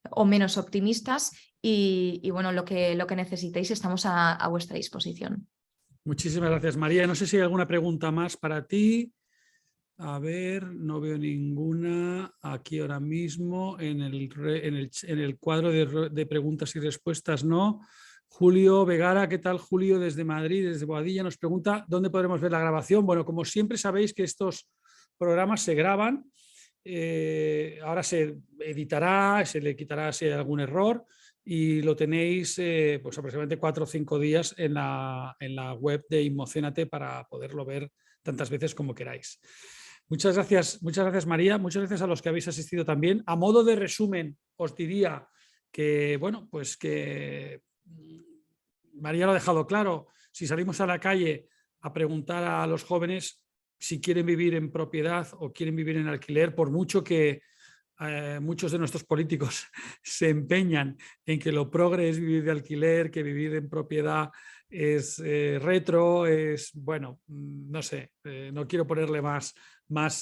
o menos optimistas. Y bueno, lo que necesitéis, estamos a vuestra disposición. Muchísimas gracias, María. No sé si hay alguna pregunta más para ti. A ver, no veo ninguna aquí ahora mismo. En el cuadro de preguntas y respuestas, no. Julio Vegara, ¿qué tal, Julio? Desde Madrid, desde Boadilla, nos pregunta dónde podremos ver la grabación. Bueno, como siempre sabéis que estos programas se graban. Ahora se editará, se le quitará si hay algún error, y lo tenéis pues aproximadamente 4 o 5 días en la web de Inmociónate para poderlo ver tantas veces como queráis. Muchas gracias María, muchas gracias a los que habéis asistido también. A modo de resumen, os diría que, bueno, pues que María lo ha dejado claro. Si salimos a la calle a preguntar a los jóvenes si quieren vivir en propiedad o quieren vivir en alquiler, por mucho que muchos de nuestros políticos se empeñan en que lo progre es vivir de alquiler, que vivir en propiedad es retro, es, bueno, no sé, no quiero ponerle más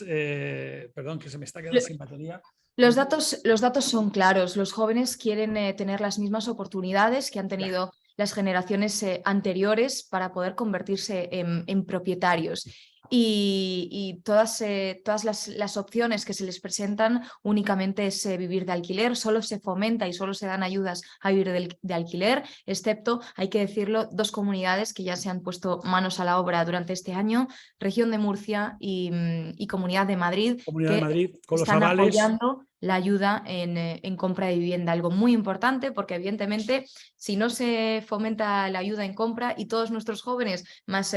perdón, que se me está quedando sin batería. Los datos son claros. Los jóvenes quieren tener las mismas oportunidades que han tenido las generaciones anteriores para poder convertirse en propietarios. Y todas las opciones que se les presentan únicamente es vivir de alquiler. Solo se fomenta y solo se dan ayudas a vivir de alquiler, excepto, hay que decirlo, 2 comunidades que ya se han puesto manos a la obra durante este año: Región de Murcia y Comunidad de Madrid, Comunidad de que Madrid, con los están avales. apoyando la ayuda en compra de vivienda, algo muy importante, porque evidentemente si no se fomenta la ayuda en compra, y todos nuestros jóvenes, más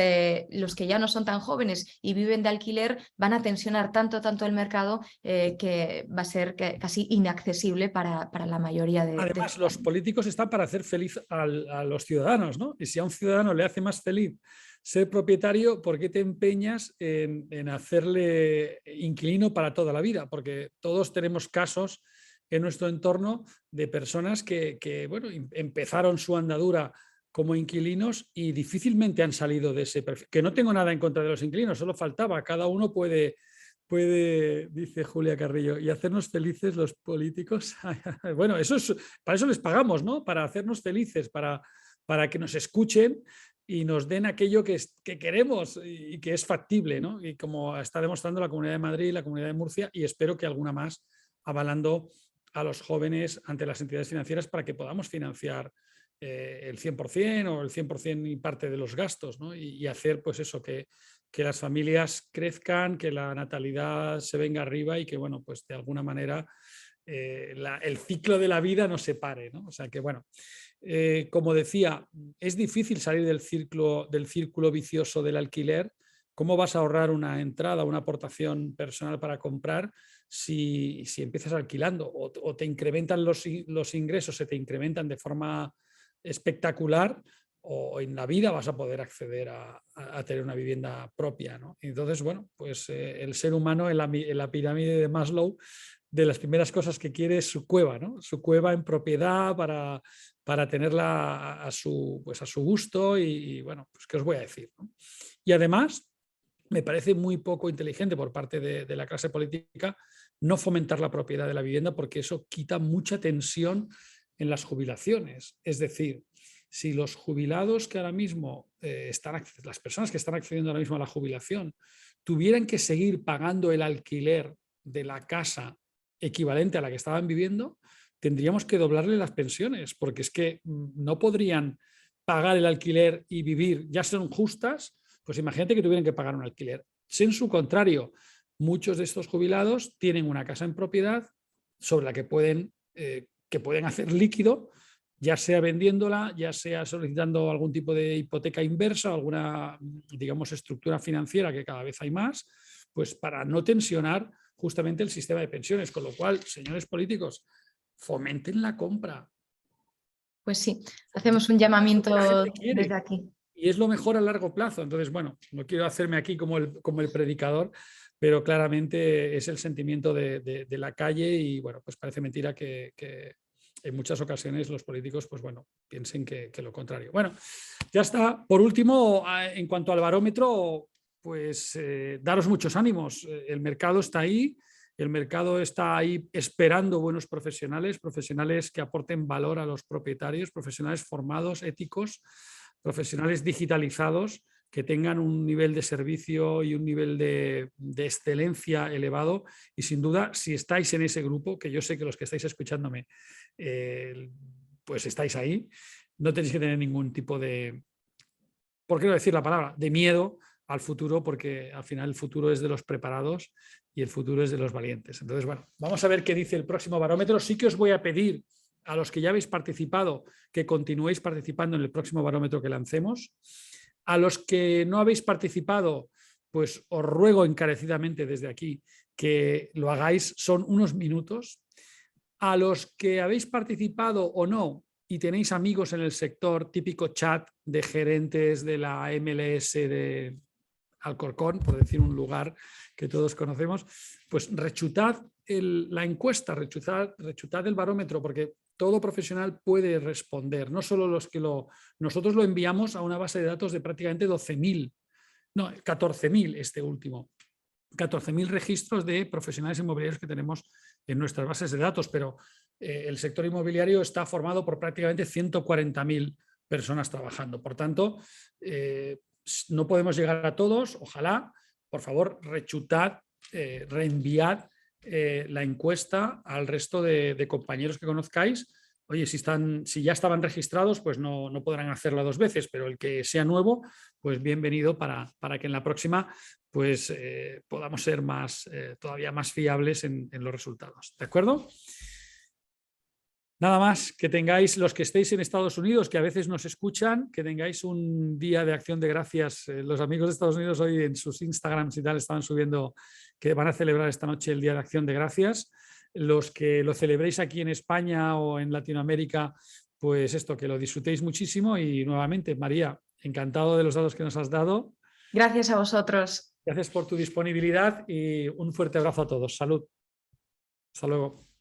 los que ya no son tan jóvenes y viven de alquiler, van a tensionar tanto el mercado que va a ser casi inaccesible para la mayoría de Además, los políticos están para hacer feliz a los ciudadanos, ¿no? Y si a un ciudadano le hace más feliz ser propietario, ¿por qué te empeñas en hacerle inquilino para toda la vida? Porque todos tenemos casos en nuestro entorno de personas que bueno, empezaron su andadura como inquilinos y difícilmente han salido de ese perfil. Que no tengo nada en contra de los inquilinos, solo faltaba. Cada uno puede, dice Julia Carrillo, y hacernos felices los políticos. Bueno, para eso les pagamos, ¿no? Para hacernos felices, para que nos escuchen y nos den aquello que queremos y que es factible, ¿no? Y como está demostrando la Comunidad de Madrid y la Comunidad de Murcia, y espero que alguna más, avalando a los jóvenes ante las entidades financieras para que podamos financiar el 100% o el 100% y parte de los gastos, ¿no? Y hacer pues eso, que las familias crezcan, que la natalidad se venga arriba y que, bueno, pues de alguna manera el ciclo de la vida no se pare, ¿no? O sea que, bueno, como decía, es difícil salir del círculo vicioso del alquiler. ¿Cómo vas a ahorrar una entrada, una aportación personal para comprar si empiezas alquilando o te incrementan los ingresos, se te incrementan de forma espectacular, o en la vida vas a poder acceder a tener una vivienda propia, ¿no? Entonces, bueno, pues el ser humano en la pirámide de Maslow, de las primeras cosas que quiere es su cueva, ¿no? Su cueva en propiedad para tenerla a su gusto y bueno, pues qué os voy a decir, ¿no? Y además, me parece muy poco inteligente por parte de la clase política no fomentar la propiedad de la vivienda, porque eso quita mucha tensión en las jubilaciones. Es decir, si los jubilados que ahora mismo las personas que están accediendo ahora mismo a la jubilación tuvieran que seguir pagando el alquiler de la casa equivalente a la que estaban viviendo, tendríamos que doblarle las pensiones, porque es que no podrían pagar el alquiler y vivir, ya son justas, pues imagínate que tuvieran que pagar un alquiler. Si en su contrario, muchos de estos jubilados tienen una casa en propiedad sobre la que pueden hacer líquido, ya sea vendiéndola, ya sea solicitando algún tipo de hipoteca inversa o alguna, digamos, estructura financiera, que cada vez hay más, pues para no tensionar justamente el sistema de pensiones. Con lo cual, señores políticos, fomenten la compra. Pues sí, hacemos un llamamiento desde aquí. Y es lo mejor a largo plazo. Entonces, bueno, no quiero hacerme aquí como el predicador, pero claramente es el sentimiento de la calle y, bueno, pues parece mentira que en muchas ocasiones los políticos, pues bueno, piensen que lo contrario. Bueno, ya está. Por último, en cuanto al barómetro, pues daros muchos ánimos. El mercado está ahí. El mercado está ahí esperando buenos profesionales que aporten valor a los propietarios, profesionales formados, éticos, profesionales digitalizados, que tengan un nivel de servicio y un nivel de excelencia elevado. Y sin duda, si estáis en ese grupo, que yo sé que los que estáis escuchándome, pues estáis ahí, no tenéis que tener ningún tipo de, ¿por qué no decir la palabra?, de miedo al futuro, porque al final el futuro es de los preparados y el futuro es de los valientes. Entonces, bueno, vamos a ver qué dice el próximo barómetro. Sí que os voy a pedir a los que ya habéis participado que continuéis participando en el próximo barómetro que lancemos. A los que no habéis participado, pues os ruego encarecidamente desde aquí que lo hagáis, son unos minutos. A los que habéis participado o no y tenéis amigos en el sector, típico chat de gerentes de la MLS de Alcorcón, por decir un lugar que todos conocemos, pues rechutad la encuesta, rechutad el barómetro, porque todo profesional puede responder, no solo los que nosotros lo enviamos a una base de datos de prácticamente 12.000, no, 14.000 este último, 14.000 registros de profesionales inmobiliarios que tenemos en nuestras bases de datos, pero el sector inmobiliario está formado por prácticamente 140.000 personas trabajando. Por tanto, no podemos llegar a todos. Ojalá, por favor, rechutad, reenviad la encuesta al resto de compañeros que conozcáis. Oye, si ya estaban registrados, pues no podrán hacerlo 2 veces, pero el que sea nuevo, pues bienvenido para que en la próxima pues, podamos ser todavía más fiables en los resultados. ¿De acuerdo? Nada más, que tengáis, los que estéis en Estados Unidos, que a veces nos escuchan, que tengáis un día de acción de gracias. Los amigos de Estados Unidos hoy en sus Instagrams y tal estaban subiendo que van a celebrar esta noche el Día de Acción de Gracias. Los que lo celebréis aquí en España o en Latinoamérica, pues esto, que lo disfrutéis muchísimo. Y nuevamente, María, encantado de los datos que nos has dado. Gracias a vosotros. Gracias por tu disponibilidad y un fuerte abrazo a todos. Salud. Hasta luego.